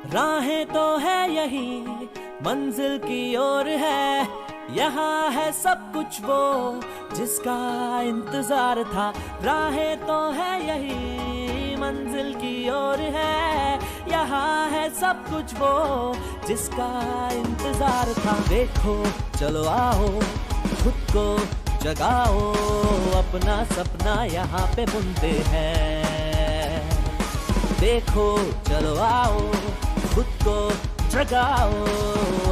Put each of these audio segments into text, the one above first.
राहें तो है यही मंजिल की ओर है, यहाँ है सब कुछ वो जिसका इंतजार था। राहें तो है यही मंजिल की ओर है, यहाँ है सब कुछ वो जिसका इंतजार था। देखो चलो आओ खुद को जगाओ, अपना सपना यहाँ पे बुनते हैं। देखो चलो आओ खुद को जगाओ,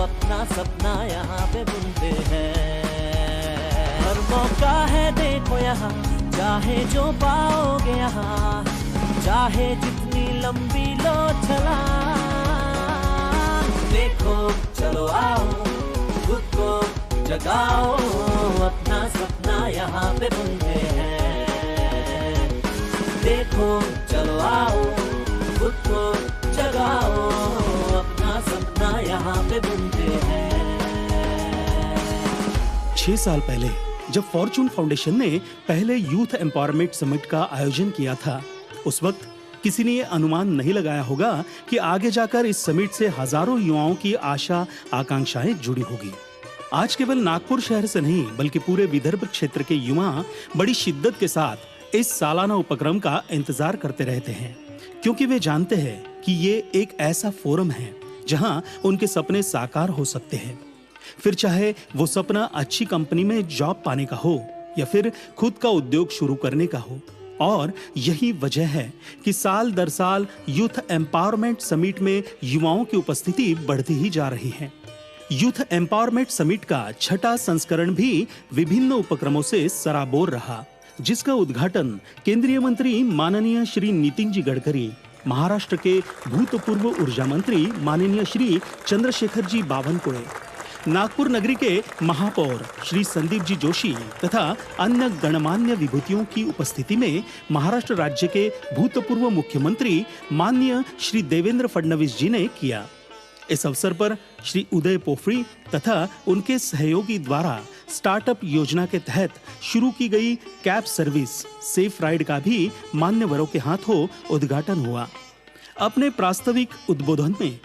अपना सपना यहाँ पे बुनते हैं। हर मौका है देखो यहाँ, चाहे जो पाओगे यहाँ, चाहे जितनी लंबी लो छलांग। देखो चलो आओ खुद को जगाओ, अपना सपना यहाँ पे बुनते हैं। देखो चलो आओ खुद को जगाओ, अपना सपना यहाँ पे बुनते हैं। 6 साल पहले जब फॉर्चून फाउंडेशन ने पहले यूथ एम्पावरमेंट समिट का आयोजन किया था, उस वक्त किसी ने ये अनुमान नहीं लगाया होगा कि आगे जाकर इस समिट से हजारों युवाओं की आशा आकांक्षाएं जुड़ी होगी। आज केवल नागपुर शहर से नहीं बल्कि पूरे विदर्भ क्षेत्र के युवा बड़ी शिद्दत के साथ इस सालाना उपक्रम का इंतजार करते रहते हैं, क्योंकि वे जानते हैं कि ये एक ऐसा फोरम है जहां उनके सपने साकार हो सकते हैं। फिर चाहे वो सपना अच्छी कंपनी में जॉब पाने का हो या फिर खुद का उद्योग शुरू करने का हो। और यही वजह है कि साल दर साल यूथ एम्पावरमेंट समिट में युवाओं की उपस्थिति बढ़ती ही जा रही है। यूथ एम्पावरमेंट समिट का 6वां संस्करण भी विभिन्न उपक्रमों से सराबोर रहा, जिसका उद्घाटन केंद्रीय मंत्री माननीय श्री नितिन जी गडकरी, महाराष्ट्र के भूतपूर्व ऊर्जा मंत्री माननीय श्री चंद्रशेखर जी बावनकुळे, नागपुर नगरी के महापौर श्री संदीप जी जोशी तथा अन्य गणमान्य विभूतियों की उपस्थिति में महाराष्ट्र राज्य के भूतपूर्व मुख्यमंत्री माननीय श्री देवेंद्र फडणवीस जी ने किया। इस अवसर पर श्री उदय पोफरी तथा उनके सहयोगी द्वारा स्टार्टअप योजना के तहत शुरू की गई कैब सर्विस सेफ राइड का भी मान्यवरों के हाथों उद्घाटन हुआ। अपने प्रास्ताविक उद्बोधन में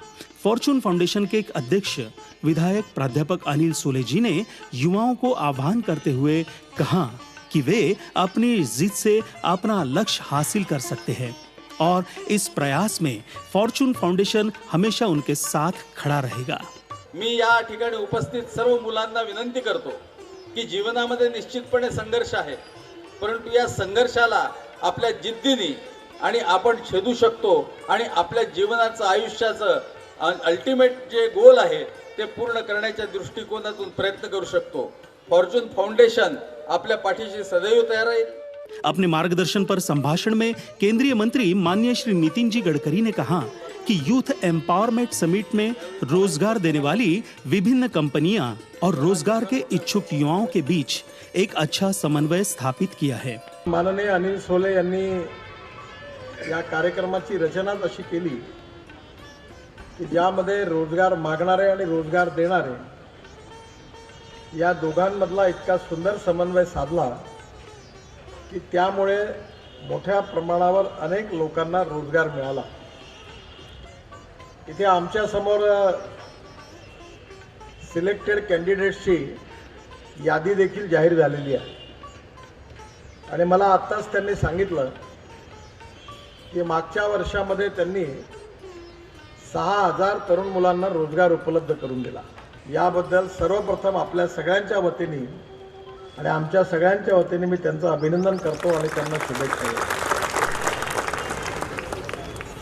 फॉर्चून फाउंडेशन के एक अध्यक्ष विधायक प्राध्यापक अनिल सोले जी ने युवाओं को आह्वान करते हुए कहा कि वे अपनी जिद से अपना लक्ष्य हासिल कर सकते हैं और इस प्रयास में फॉर्चून फाउंडेशन हमेशा उनके साथ खड़ा रहेगा। मी या ठिकाणी उपस्थित सर्व मुलांना विनंती करतो की जीवनामध्ये निश्चितपणे संघर्ष आहे, परंतु या संघर्षाला आपल्या जिद्दीने आणि आपण छेदू शकतो आणि आपल्या जीवनाचं आयुष्याचं अल्टिमेट जे गोल आहे ते पूर्ण करण्याच्या दृष्टिकोनातून प्रयत्न करू शकतो। फॉर्चून फाउंडेशन आपल्या पाठीशी सदैव तयार आहे। अपने मार्गदर्शन पर संभाषण में केंद्रीय मंत्री माननीय श्री नितिन जी गडकरी ने कहा कि यूथ एम्पावरमेंट समिट में रोजगार देने वाली विभिन्न कंपनियां और रोजगार के इच्छुक युवाओं के बीच एक अच्छा समन्वय स्थापित किया है। माननीय अनिल सोले यांनी या कार्यक्रमाची रचना अशी केली की ज्यामध्ये रोजगार मागणारे आणि रोजगार देणारे या दोघांमधला इतका सुंदर समन्वय साधला की त्यामुळे मोठ्या प्रमाणावर अनेक लोकांना रोजगार मिळाला। इथे आमच्या समोर सिलेक्टेड कॅन्डिडेट्सची यादी देखील जाहीर झालेली आहे आणि मला आत्ताच त्यांनी सांगितलं की मागच्या वर्षामध्ये त्यांनी 6000 तरुण मुलांना रोजगार उपलब्ध करून दिला। याबद्दल सर्वप्रथम आपल्या सगळ्यांच्या वतीने आणि आमच्या सगळ्यांच्या वतीने मी त्यांचं अभिनंदन करतो आणि त्यांना शुभेच्छा देतो।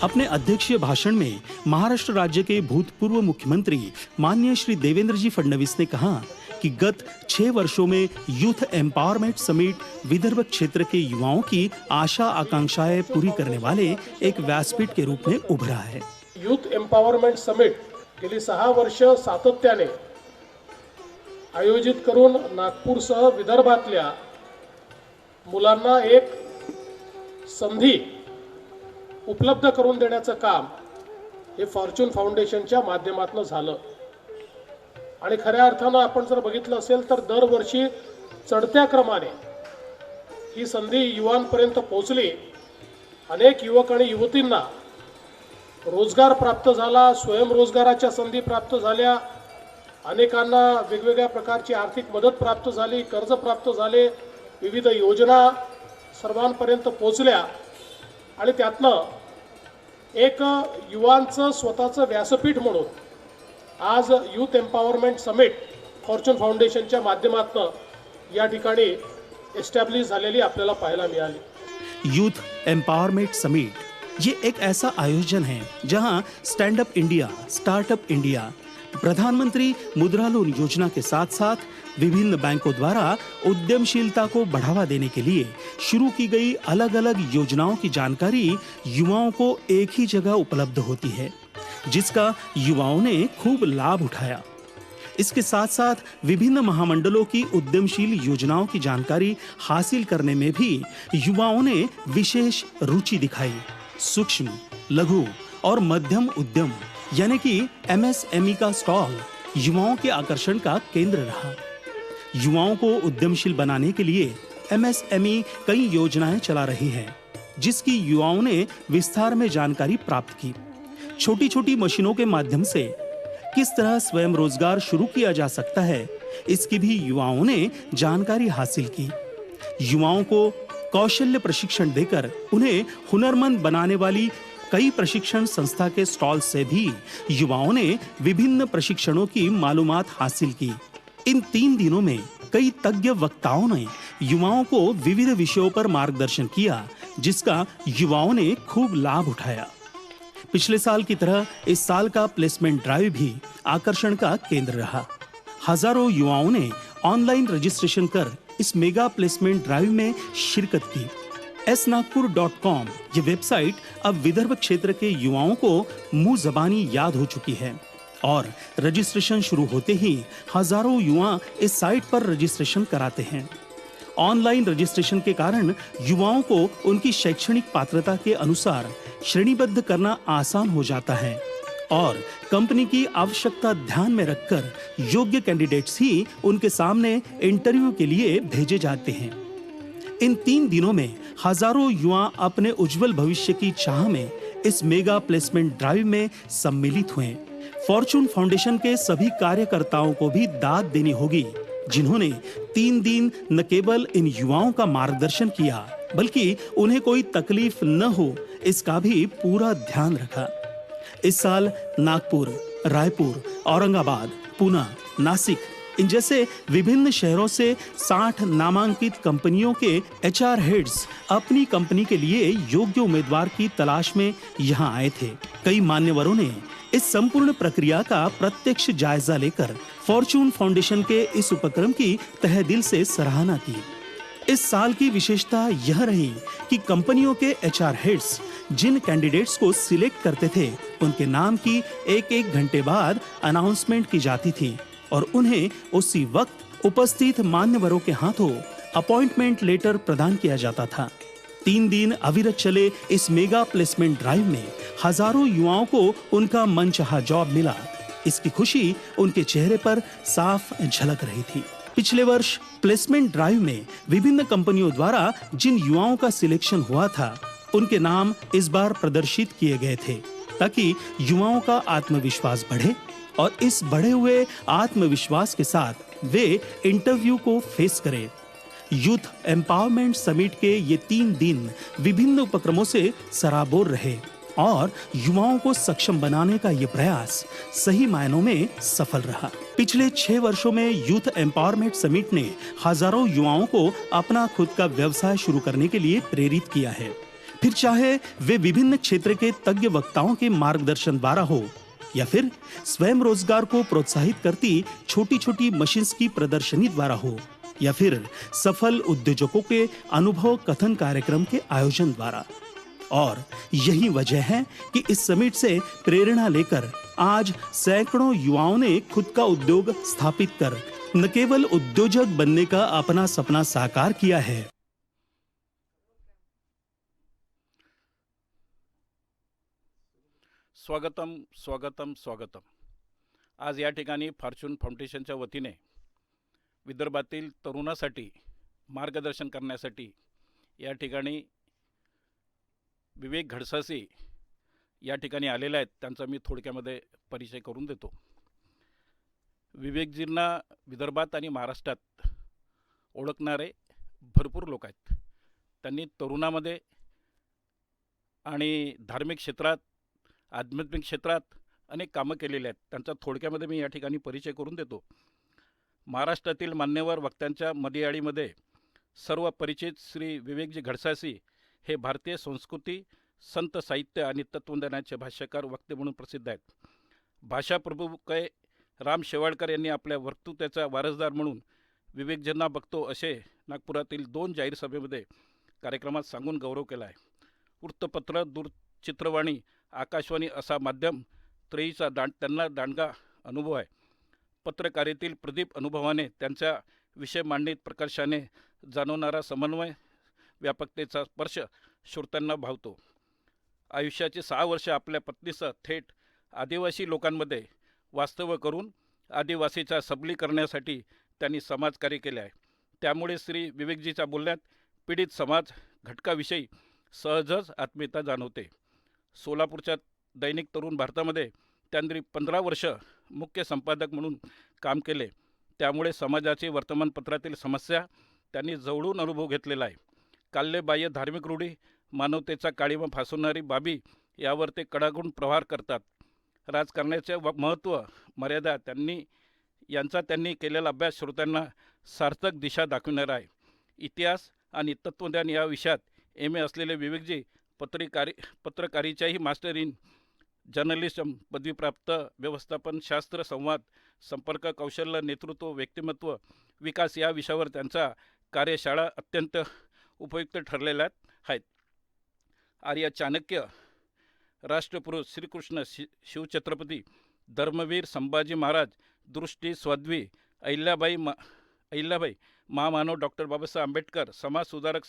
अपने अध्यक्षीय भाषण में महाराष्ट्र राज्य के भूतपूर्व मुख्यमंत्री माननीय श्री देवेंद्र जी फडणवीस ने कहा कि गत 6 वर्षों में यूथ एम्पावरमेंट समिट विदर्भ क्षेत्र के युवाओं की आशा आकांक्षाएं पूरी करने वाले एक व्यासपीठ के रूप में उभरा है। यूथ एम्पावरमेंट समिट गेली 6 वर्ष सातत्याने आयोजित करून नागपूरसह विदर्भातल्या मुलांना एक संधी उपलब्ध करून देण्याचं काम हे फॉर्च्यून फाउंडेशनच्या माध्यमातून झालं आणि खऱ्या अर्थानं आपण जर बघितलं असेल तर दरवर्षी चढत्या क्रमाने ही संधी युवांपर्यंत पोहोचली। अनेक युवक आणि युवतींना रोजगार प्राप्त झाला, स्वयंरोजगाराच्या संधी प्राप्त झाल्या, अनेकांना वेगवेगळ्या प्रकारची आर्थिक मदत प्राप्त झाली, कर्ज प्राप्त झाले, विविध योजना सर्वांपर्यंत पोहोचल्या आणि त्यातनं एक युवांचं स्वतःचं व्यासपीठ म्हणून आज यूथ एम्पॉवरमेंट समिट फॉर्च्यून फाउंडेशनच्या माध्यमातून या ठिकाणी एस्टॅब्लिश झालेली आपल्याला पाहायला मिळाली। यूथ एम्पावरमेंट समिट ये एक ऐसा आयोजन है जहां stand up India, startup India, प्रधानमंत्री मुद्रा लोन योजना के साथ साथ विभिन्न बैंकों द्वारा उद्यमशीलता को बढ़ावा देने के लिए शुरू की गई अलग अलग योजनाओं की जानकारी युवाओं को एक ही जगह उपलब्ध होती है, जिसका युवाओं ने खूब लाभ उठाया। इसके साथ साथ विभिन्न महामंडलों की उद्यमशील योजनाओं की जानकारी हासिल करने में भी युवाओं ने विशेष रुचि दिखाई। सूक्ष्म, लघु और मध्यम उद्यम यानी कि MSME का स्टॉल युवाओं के आकर्षण का केंद्र रहा। युवाओं को उद्यमशील बनाने के लिए MSME कई योजनाएं चला रही है, जिसकी युवाओं ने विस्तार में जानकारी प्राप्त की। छोटी छोटी मशीनों के माध्यम से किस तरह स्वयं रोजगार शुरू किया जा सकता है, इसकी भी युवाओं ने जानकारी हासिल की। युवाओं को कौशल्य प्रशिक्षण देकर उन्हें हुनरमंद बनाने वाली कई प्रशिक्षण संस्था के स्टॉल से भी युवाओं ने विभिन्न प्रशिक्षणों की मालूमात हासिल की। इन 3 दिनों में कई तज्ञ वक्ताओं ने युवाओं को विविध विषयों पर मार्गदर्शन किया, जिसका युवाओं ने खूब लाभ उठाया। पिछले साल की तरह इस साल का प्लेसमेंट ड्राइव भी आकर्षण का केंद्र रहा। हजारों युवाओं ने ऑनलाइन रजिस्ट्रेशन कर इस मेगा प्लेसमेंट ड्राइव में शिरकत की। snagpur.com ये वेबसाइट अब विदर्भ क्षेत्र के युवाओं को मुंह जबानी याद हो चुकी है और रजिस्ट्रेशन शुरू होते ही हजारों युवा इस साइट पर रजिस्ट्रेशन कराते हैं। ऑनलाइन रजिस्ट्रेशन के कारण युवाओं को उनकी शैक्षणिक पात्रता के अनुसार श्रेणीबद्ध करना आसान हो जाता है और कंपनी की आवश्यकता ध्यान में रखकर योग्य कैंडिडेट्स ही उनके सामने इंटरव्यू के लिए भेजे जाते हैं। इन 3 दिनों में हजारों युवा अपने उज्जवल भविष्य की चाह में इस मेगा प्लेसमेंट ड्राइव में सम्मिलित हुए। फॉर्च्यून फाउंडेशन के सभी कार्यकर्ताओं को भी दाद देनी होगी, जिन्होंने 3 दिन न केवल इन युवाओं का मार्गदर्शन किया, बल्कि उन्हें कोई तकलीफ न हो इसका भी पूरा ध्यान रखा। इस साल नागपुर, रायपुर, औरंगाबाद, पुणे, नासिक इन जैसे विभिन्न शहरों से 60 नामांकित कंपनियों के HR हेड्स अपनी कंपनी के लिए योग्य उम्मीदवार की तलाश में यहां आए थे। कई मान्यवरों ने इस संपूर्ण प्रक्रिया का प्रत्यक्ष जायजा लेकर फॉर्च्यून फाउंडेशन के इस उपक्रम की तहे दिल से सराहना की। इस साल की विशेषता यह रही कि कंपनियों के HR हेड्स जिन कैंडिडेट्स को सिलेक्ट करते थे, उनके नाम की एक घंटे बाद अनाउंसमेंट की जाती थी और उन्हें उसी वक्त उपस्थित मान्यवरों के हाथों अपॉइंटमेंट लेटर प्रदान किया जाता था। 3 दिन अविरत चले इस मेगा प्लेसमेंट ड्राइव में हजारों युवाओं को उनका मनचाहा जॉब मिला। इसकी खुशी उनके चेहरे पर साफ झलक रही थी। पिछले वर्ष प्लेसमेंट ड्राइव में विभिन्न कंपनियों द्वारा जिन युवाओं का सिलेक्शन हुआ था, उनके नाम इस बार प्रदर्शित किए गए थे, ताकि युवाओं का आत्मविश्वास बढ़े और इस बढ़े हुए आत्मविश्वास के साथ वे इंटरव्यू को फेस करें। यूथ एम्पावरमेंट समिट के ये 3 दिन विभिन्न उपक्रमों से सराबोर रहे और युवाओं को सक्षम बनाने का ये प्रयास सही मायनों में सफल रहा। पिछले 6 वर्षों में यूथ एम्पावरमेंट समिट ने हजारों युवाओं को अपना खुद का व्यवसाय शुरू करने के लिए प्रेरित किया है। फिर चाहे वे विभिन्न क्षेत्र के तज्ञ वक्ताओं के मार्गदर्शन द्वारा हो या फिर स्वयं रोजगार को प्रोत्साहित करती छोटी छोटी मशीन्स की प्रदर्शनी द्वारा हो या फिर सफल उद्योजकों के अनुभव कथन कार्यक्रम के आयोजन द्वारा। और यही वजह है कि इस समिट से प्रेरणा लेकर आज सैकड़ों युवाओं ने खुद का उद्योग स्थापित कर न केवल उद्योजक बनने का अपना सपना साकार किया है। स्वागतम स्वागतम स्वागतम। आज या ठिकाणी फॉर्च्यून फाउंडेशनच्या वतीने विदर्भातील तरुणासाठी मार्गदर्शन करण्यासाठी या ठिकाणी विवेक घडसासी या ठिकाणी आलेले आहेत त्यांचा मी थोडक्यामध्ये परिचय करून देतो. विवेकजींना विदर्भात आणि महाराष्ट्रात ओळखणारे भरपूर लोक आहेत. त्यांनी तरुणामध्ये आणि धार्मिक क्षेत्रात, आध्यात्मिक क्षेत्रात अनेक कामं केलेली आहेत. त्यांचा थोडक्यामध्ये मी या ठिकाणी परिचय करून देतो. महाराष्ट्रातील मान्यवर वक्त्यांच्या मध्ययाळीमध्ये सर्व परिचित श्री विवेकजी घडसासी हे भारतीय संस्कृती, संत साहित्य आणि तत्वज्ञानाचे भाष्यकार, वक्ते म्हणून प्रसिद्ध आहेत. भाषाप्रभू कै राम शेवाळकर यांनी आपल्या वक्तृत्वाचा वारसदार म्हणून विवेकजींना बघतो असे नागपुरातील 2 जाहीर सभेमध्ये कार्यक्रमात सांगून गौरव केला आहे. वृत्तपत्र, दूरचित्रवाणी, आकाशवाणी असा माध्यम त्रयीचा त्यांना दांडगा अनुभव आहे. पत्रकारितेतील प्रदीप अनुभवाने, त्यांच्या विषय मांडणीत प्रकर्षाने जाणवणारा समन्वय, व्यापकतेचा स्पर्श श्रोत्यांना भावतो. आयुष्याची 6 वर्ष आपल्या पत्नीसह थेट आदिवासी लोकांमध्ये वास्तव्य करून आदिवासीच्या सबलीकरणासाठी त्यांनी समाजकार्य केले आहे. त्यामुळे श्री विवेकजीच्या बोलण्यात पीडित समाज घटकाविषयी सहजच आत्मीयता जाणवते. सोलापूरच्या दैनिक तरुण भारतामध्ये त्यांनी 15 वर्ष मुख्य संपादक म्हणून काम केले. त्यामुळे समाजाची वर्तमानपत्रातील समस्या त्यांनी जवळून अनुभव घेतलेला आहे. काल्यबाह्य धार्मिक रूढी, मानवतेचा काळीमा फासवणारी बाबी यावर ते कडाडून प्रहार करतात. राजकारणाचे महत्त्व, मर्यादा त्यांनी केलेला अभ्यास श्रोत्यांना सार्थक दिशा दाखविणारा आहे. इतिहास आणि तत्त्वज्ञान या विषयात MA असलेले विवेकजी पत्रकारितेच्याही मास्टर इन जर्नलिझम पदवीप्राप्त, व्यवस्थापन शास्त्र, संवाद, संपर्क कौशल्य, नेतृत्व, व्यक्तिमत्व विकास या विषयावर त्यांचा कार्यशाळा अत्यंत उपयुक्त ठरलेल्या आहेत. आर्य चाणक्य, राष्ट्रपुरुष, श्रीकृष्ण, शिवछत्रपती, धर्मवीर, संभाजी महाराज, दृष्टी, स्वाध्वी, अहिल्याबाई, महामानव डॉक्टर बाबासाहेब आंबेडकर, समाजसुधारक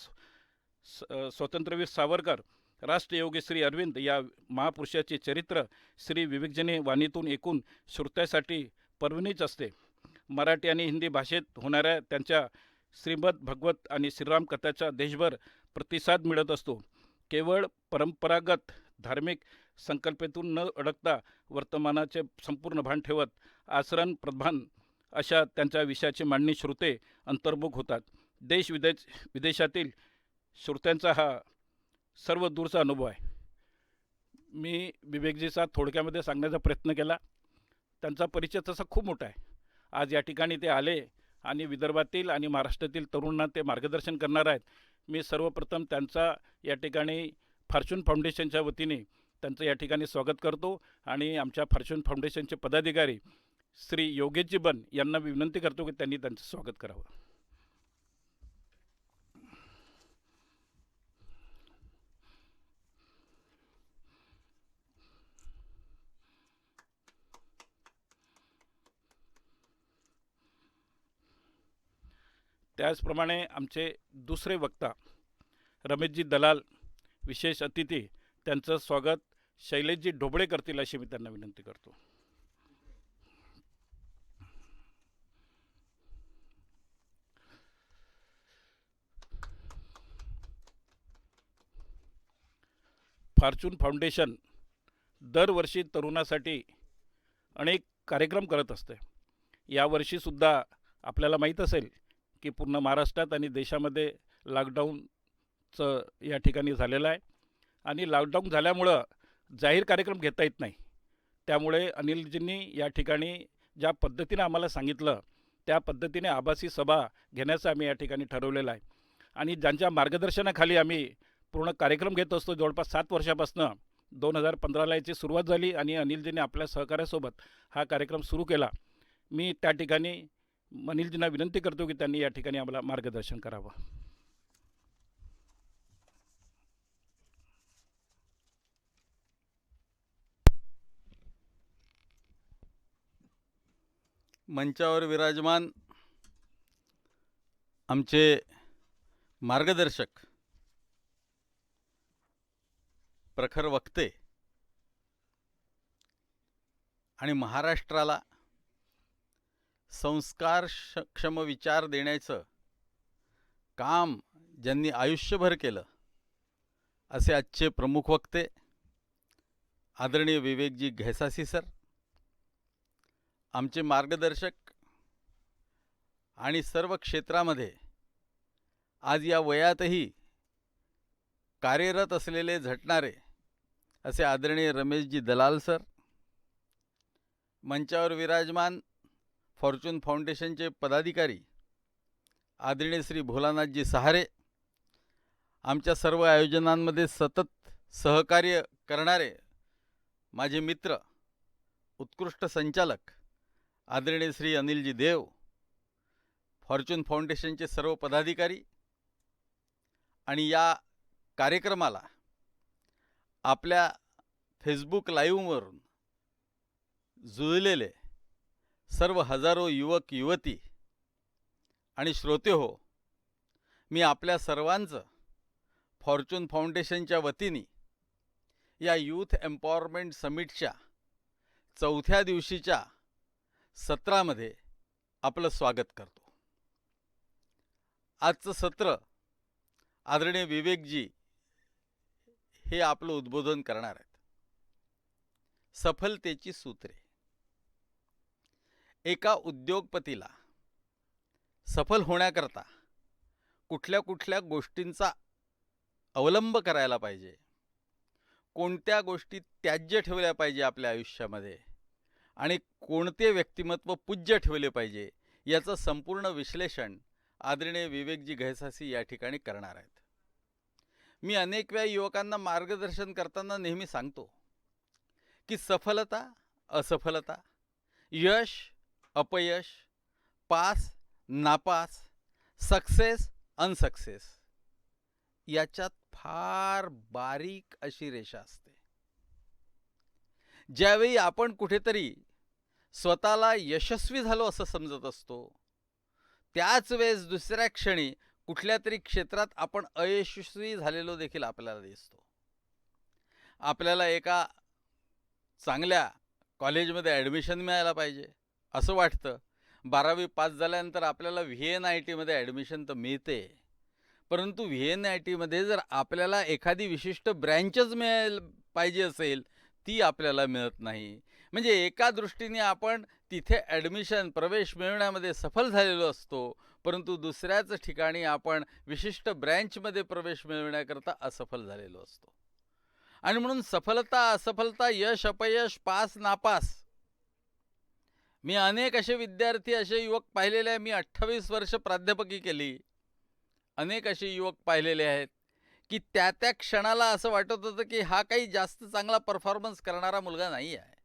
स्वातंत्र्यवीर सावरकर, राष्ट्रयोगी श्री अरविंद या महापुरुषाचे चरित्र श्री विवेकजींनी वाणीतून ऐकून श्रोत्यासाठी पर्वणीच असते. मराठी आणि हिंदी भाषेत होणाऱ्या त्यांच्या श्रीमद भगवत आणि श्रीराम कथाचा देशभर प्रतिसाद मिळत असतो. केवळ परंपरागत धार्मिक संकल्पनेतून न अडकता वर्तमानाचे संपूर्ण भान ठेवत आचरण प्रधान अशा त्यांच्या विषयाची मांडणी श्रोते अंतर्मुख होतात. देश विदेशातील श्रोत्यांचा हा सर्व दूरचा अनुभव आहे. मी विवेकजीचा थोडक्यामध्ये सांगण्याचा प्रयत्न केला. त्यांचा परिचय तसा खूप मोठा आहे. आज या ठिकाणी ते आले आणि विदर्भातील आणि महाराष्ट्रातील तरुणांना ते मार्गदर्शन करणार आहेत. मी सर्वप्रथम त्यांचा या ठिकाणी फॉर्च्यून फाउंडेशनच्या वतीने त्यांचं या ठिकाणी स्वागत करतो आणि आमच्या फॉर्च्यून फाउंडेशनचे पदाधिकारी श्री योगेशजी बन यांना विनंती करतो की त्यांनी त्यांचं स्वागत करावं. त्याचप्रमाणे आमचे दुसरे वक्ता रमेशजी दलाल, विशेष अतिथी, त्यांचं स्वागत शैलेशजी ढोबळे करतील अशी मी त्यांना विनंती करतो. फॉर्च्यून फाउंडेशन दरवर्षी तरुणासाठी अनेक कार्यक्रम करत असते. यावर्षीसुद्धा आपल्याला माहीत असेल की पूर्ण महाराष्ट्रात आणि देशामध्ये लॉकडाऊनचं या ठिकाणी झालेलं आहे आणि लॉकडाऊन झाल्यामुळं जाहीर कार्यक्रम घेता येत नाही. त्यामुळे अनिलजींनी या ठिकाणी ज्या पद्धतीने आम्हाला सांगितलं त्या पद्धतीने आभासी सभा घेण्याचं आम्ही या ठिकाणी ठरवलेलं आहे आणि ज्यांच्या मार्गदर्शनाखाली आम्ही पूर्ण कार्यक्रम घेत असतो. जवळपास 7 वर्षापासून 2015ला याची सुरुवात झाली आणि अनिलजींनी आपल्या सहकार्यासोबत हा कार्यक्रम सुरू केला. मी त्या ठिकाणी अनिलजींना विनंती करतो की त्यांनी या ठिकाणी आम्हाला मार्गदर्शन करावं. मंचावर विराजमान आमचे मार्गदर्शक, प्रखर वक्ते आणि महाराष्ट्राला संस्कारक्षम विचार देण्याचं काम ज्यांनी आयुष्यभर केलं असे आजचे प्रमुख वक्ते आदरणीय विवेकजी घैसासी सर, आमचे मार्गदर्शक आणि सर्व क्षेत्रामध्ये आज या वयातही कार्यरत असलेले झटणारे असे आदरणीय रमेशजी दलाल सर, मंचावर विराजमान फॉर्च्यून फाउंडेशनचे पदाधिकारी आदरणीय श्री भोलानाथजी सहारे, आमच्या सर्व आयोजनांमध्ये सतत सहकार्य करणारे माझे मित्र, उत्कृष्ट संचालक आदरणीय श्री अनिलजी देव, फॉर्च्यून फाउंडेशनचे सर्व पदाधिकारी आणि या कार्यक्रमाला आपल्या फेसबुक लाईव्हवरून जुळलेले सर्व हजारो युवक युवती आणि श्रोते हो, मी आपल्या सर्वांचं फॉर्च्यून फाउंडेशनच्या वतीने या यूथ एम्पॉवरमेंट समिटच्या 4थ्या दिवशीच्या सत्रामध्ये आपलं स्वागत करतो. आजचं सत्र आदरणीय विवेकजी हे आपलं उद्बोधन करणार आहेत. सफलतेची सूत्रे. एका उद्योगपतीला सफल होण्याकरता कुठल्या कुठल्या गोष्टींचा अवलंब करायला पाहिजे, कोणत्या गोष्टी त्याज्य ठेवल्या पाहिजे आपल्या आयुष्यामध्ये आणि कोणते व्यक्तिमत्व पूज्य ठेवले पाहिजे, याचं संपूर्ण विश्लेषण आदरणीय विवेकजी घैसासी या ठिकाणी करणार आहेत. मी अनेक वेळा युवकांना मार्गदर्शन करताना नेहमी सांगतो की सफलता असफलता, यश अपयश, पास नापास, सक्सेस अनसक्सेस याच्यात फार बारीक अशी रेषा असते. ज्यावेळी आपण कुठेतरी स्वतःला यशस्वी झालो असं समजत असतो, त्याच वेळेस दुसऱ्या क्षणी कुठल्या तरी क्षेत्रात आपण अयशस्वी झालेलो देखील आपल्याला दिसतो. आपल्याला एका चांगल्या कॉलेजमध्ये ॲडमिशन मिळायला पाहिजे असं वाटतं. 12वी पास झाल्यानंतर आपल्याला VNITमध्ये ॲडमिशन तर मिळते, परंतु VNITमध्ये जर आपल्याला एखादी विशिष्ट ब्रँचच पाहिजे असेल, ती आपल्याला मिळत नाही. म्हणजे एका दृष्टीने आपण तिथे ॲडमिशन प्रवेश मिळवण्यामध्ये सफल झालेलो असतो, परंतु दुसऱ्याच ठिकाणी आपण विशिष्ट ब्रँचमध्ये प्रवेश मिळवण्याकरता असफल झालेलो असतो. आणि म्हणून सफलता असफलता, यश अपयश, पास नापास, मी अनेक असे विद्यार्थी, असे युवक पाहिलेले आहे. मी 28 वर्ष प्राध्यापकी केली. अनेक असे युवक पाहिलेले आहेत की त्या त्या क्षणाला असं वाटत होतं की हा काही जास्त चांगला परफॉर्मन्स करणारा मुलगा नाही आहे,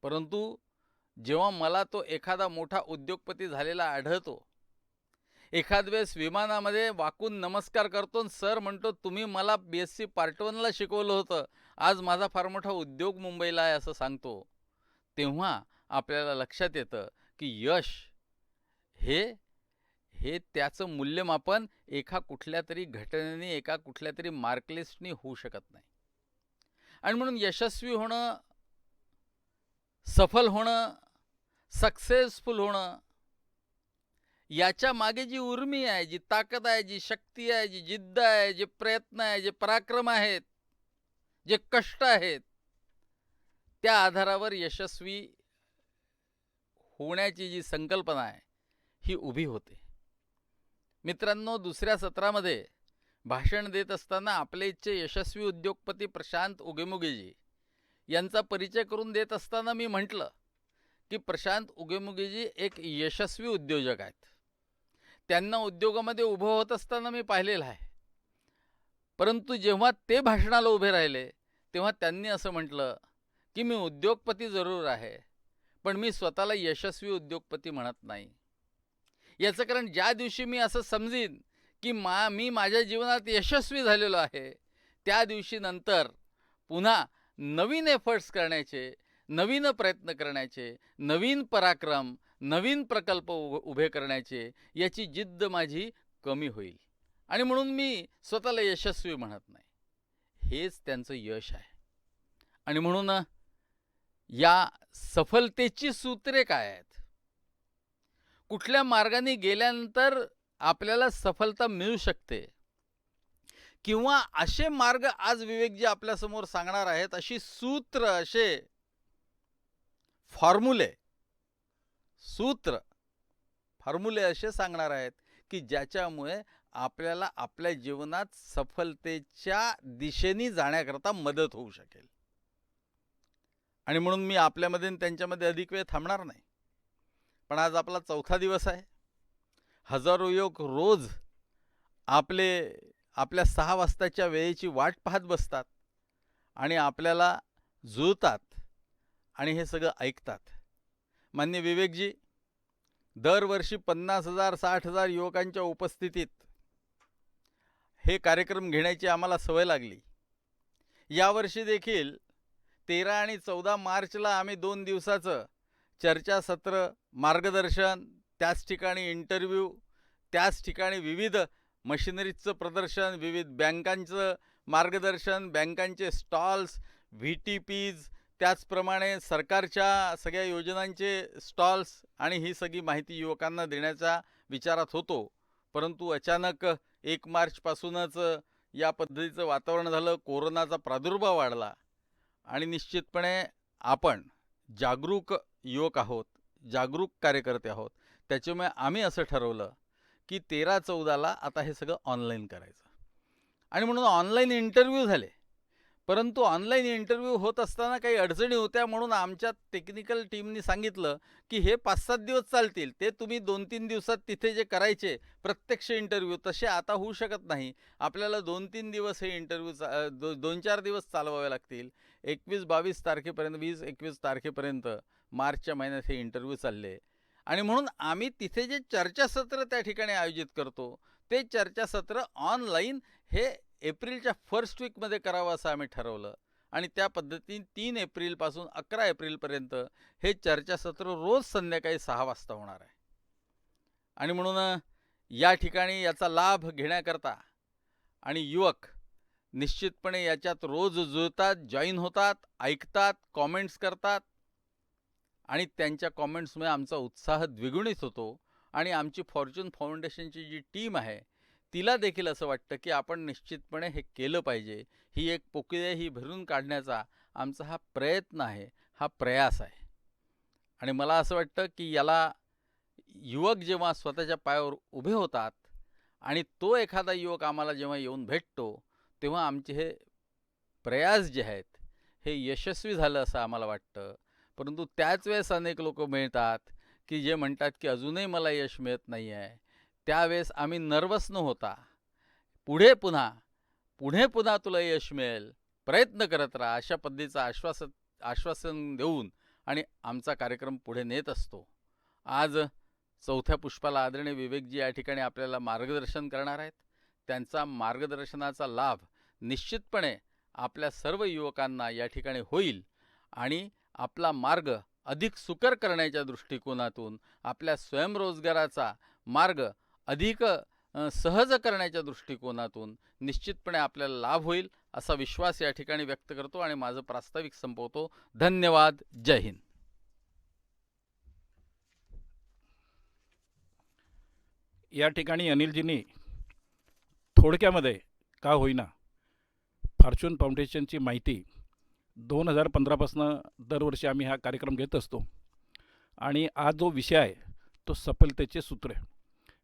परंतु जेव्हा मला तो एखादा मोठा उद्योगपती झालेला आढळतो, एखाद वेळेस विमानामध्ये वाकून नमस्कार करतो, सर म्हणतो तुम्ही मला BSc पार्ट 1ला शिकवलं होतं, आज माझा फार मोठा उद्योग मुंबईला आहे असं सांगतो, तेव्हा आपल्याला लक्षात येतं की यश हे त्याचं मूल्यमापन एका कुठल्या तरी घटनेने, एका कुठल्या तरी मार्कलिस्टनी होऊ शकत नाही. आणि म्हणून यशस्वी होणं, सफल होणं, सक्सेसफुल होणं, याच्या मागे जी उर्मी आहे, जी ताकद आहे, जी शक्ती आहे, जी जिद्द आहे, जे प्रयत्न आहे, जे पराक्रम आहेत, जे कष्ट आहेत, त्या आधारावर यशस्वी होण्याची जी संकल्पना आहे ही उभी होते. मित्रांनो, दुसऱ्या सत्रामध्ये भाषण देत असताना आपले इथचे यशस्वी उद्योगपती प्रशांत उगेमुगेजी यांचा परिचय करून देत असताना मी म्हटलं की प्रशांत उगेमुगेजी एक यशस्वी उद्योजक आहेत. त्यांना उद्योगामध्ये उभं होत असताना मी पाहिलेलं आहे, परंतु जेव्हा ते भाषणाला उभे राहिले तेव्हा त्यांनी असं म्हटलं की मी उद्योगपती जरूर आहे, पण मी स्वतःला यशस्वी उद्योगपती म्हणत नाही. याचं कारण ज्या दिवशी मी असं समजीन की मी माझ्या जीवनात यशस्वी झालेलो आहे, त्या दिवशी नंतर पुन्हा नवीन एफर्ट्स करण्याचे, नवीन प्रयत्न करण्याचे, नवीन पराक्रम, नवीन प्रकल्प उभे करण्याचे याची जिद्द माझी कमी होईल. आणि म्हणून मी स्वतःला यशस्वी म्हणत नाही. हेच त्यांचं यश आहे. आणि म्हणून या सफलतेची सूत्रे काय आहेत, कुठल्या मार्गाने गेल्यानंतर आपल्याला सफलता मिळू शकते, किंवा असे मार्ग आज विवेकजी आपल्यासमोर सांगणार आहेत, अशी सूत्र, असे फॉर्म्युले असे सांगणार आहेत की ज्याच्यामुळे आपल्याला आपल्या जीवनात सफलतेच्या दिशेने जाण्याकरता मदत होऊ शकेल. आणि म्हणून मी आपल्यामध्ये आणि त्यांच्यामध्ये अधिक वेळ थांबणार नाही. पण आज आपला 4था दिवस आहे. हजारो युवक रोज आपल्या 6 वाजताच्या वेळेची वाट पाहत बसतात आणि आपल्याला जुळतात आणि हे सगळं ऐकतात. माननीय विवेकजी, दरवर्षी 50,000 60,000 युवकांच्या उपस्थितीत हे कार्यक्रम घेण्याची आम्हाला सवय लागली. यावर्षी देखील 13 आणि 14 मार्चला आम्ही 2 दिवसाचं चर्चासत्र, मार्गदर्शन, त्याच ठिकाणी इंटरव्ह्यू, त्याच ठिकाणी विविध मशिनरीजचं प्रदर्शन, विविध बँकांचं मार्गदर्शन, बँकांचे स्टॉल्स, VTPs, त्याचप्रमाणे सरकारच्या सगळ्या योजनांचे स्टॉल्स आणि ही सगळी माहिती युवकांना देण्याचा विचारात होतो. परंतु अचानक 1 मार्चपासूनच या पद्धतीचं वातावरण झालं, कोरोनाचा प्रादुर्भाव वाढला आणि निश्चितपणे आपण जागरूक युवक आहोत, जागरूक कार्यकर्ते आहोत. त्याच्यामुळे आम्ही असं ठरवलं की 13-14ला आता हे सगळं ऑनलाईन करायचं. आणि म्हणून ऑनलाईन इंटरव्ह्यू झाले. परंतु ऑनलाईन इंटरव्ह्यू होत असताना काही अडचणी होत्या, म्हणून आमच्या टेक्निकल टीमनी सांगितलं की हे 5-7 दिवस चालतील, ते तुम्ही 2-3 दिवसात तिथे जे करायचे प्रत्यक्ष इंटरव्ह्यू तसे आता होऊ शकत नाही. आपल्याला 2-3 दिवस हे इंटरव्ह्यू 2-4 दिवस चालवावे लागतील. 21-22 तारखेपर्यंत, 20-21 तारखेपर्यंत मार्चच्या महिन्यात हे इंटरव्ह्यू चालले. आणि म्हणून आम्ही तिथे जे चर्चासत्र त्या ठिकाणी आयोजित करतो ते चर्चासत्र ऑनलाईन हे एप्रिलच्या फर्स्ट वीकमध्ये करावं असं आम्ही ठरवलं. आणि त्या पद्धतीने 3 एप्रिलपासून 11 एप्रिलपर्यंत हे चर्चासत्र रोज संध्याकाळी 6 वाजता होणार आहे. आणि म्हणून या ठिकाणी याचा लाभ घेण्याकरता आणि युवक निश्चितपणे याच्यात रोज जुळतात, जॉईन होतात, ऐकतात, कॉमेंट्स करतात आणि त्यांच्या कॉमेंट्समुळे आमचा उत्साह द्विगुणित होतो. आणि आमची फॉर्च्यून फाउंडेशनची जी टीम आहे तिला देखील असं वाटतं की आपण निश्चितपणे हे केलं पाहिजे. ही एक पोकळी ही भरून काढण्याचा आमचा हा प्रयत्न आहे, हा प्रयास आहे. आणि मला असं वाटतं की याला युवक जेव्हा स्वतःच्या पायावर उभे होतात आणि तो एखादा युवक आम्हाला जेव्हा येऊन भेटतो तेव्हा आमचे हे प्रयास जे आहेत हे यशस्वी झालं असं आम्हाला वाटतं. परंतु त्याच वेळेस अनेक लोक मिळतात की जे म्हणतात की अजूनही मला यश मिळत नाही आहे. त्यावेळेस आम्ही नर्वस न होता पुढे पुन्हा तुला यश मिळेल, प्रयत्न करत राहा, अशा पद्धतीचं आश्वासन देऊन आणि आमचा कार्यक्रम पुढे नेत असतो. आज 4थ्या पुष्पाला आदरणीय विवेकजी या ठिकाणी आपल्याला मार्गदर्शन करणार आहेत. त्यांचा मार्गदर्शनाचा लाभ निश्चितपणे आपल्या सर्व युवकांना या ठिकाणी होईल आणि आपला मार्ग अधिक सुकर करण्याच्या दृष्टिकोनातून, आपल्या स्वयंरोजगाराचा मार्ग अधिक सहज करण्याच्या दृष्टिकोनातून निश्चितपणे आपल्याला लाभ होईल असा विश्वास या ठिकाणी व्यक्त करतो आणि माझं प्रास्ताविक संपवतो. धन्यवाद. जय हिंद. या ठिकाणी अनिलजींनी थोडक्यामध्ये का होईना फॉर्च्यून फाउंडेशनची माहिती 2015पासून दरवर्षी आम्ही हा कार्यक्रम घेत असतो. आणि आज जो विषय आहे तो सफलतेचे सूत्र आहे.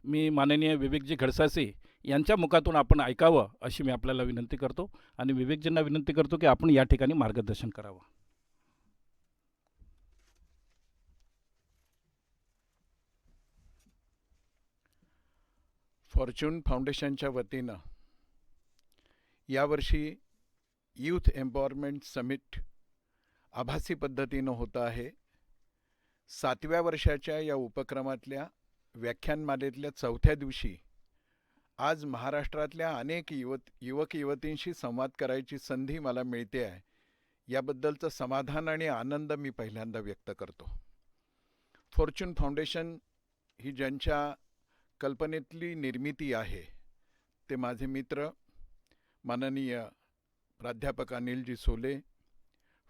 मी माननीय विवेकजी घडसासे यांच्या मुखातून आपण ऐकावं अशी मी आपल्याला विनंती करतो आणि विवेकजींना विनंती करतो की आपण या ठिकाणी मार्गदर्शन करावं. फॉर्च्यून फाउंडेशनच्या वतीनं यावर्षी यूथ एम्पॉवरमेंट समिट आभासी पद्धतीनं होतं आहे. 7व्या वर्षाच्या या उपक्रमातल्या व्याख्यानमालेतल्या 4थ्या दिवशी आज महाराष्ट्रातल्या अनेक युवक युवतींशी संवाद करायची संधी मला मिळते आहे. याबद्दलचं समाधान आणि आनंद मी पहिल्यांदा व्यक्त करतो. फॉर्च्यून फाउंडेशन ही ज्यांच्या कल्पनेतली निर्मिती आहे ते माझे मित्र माननीय प्राध्यापक अनिलजी सोले,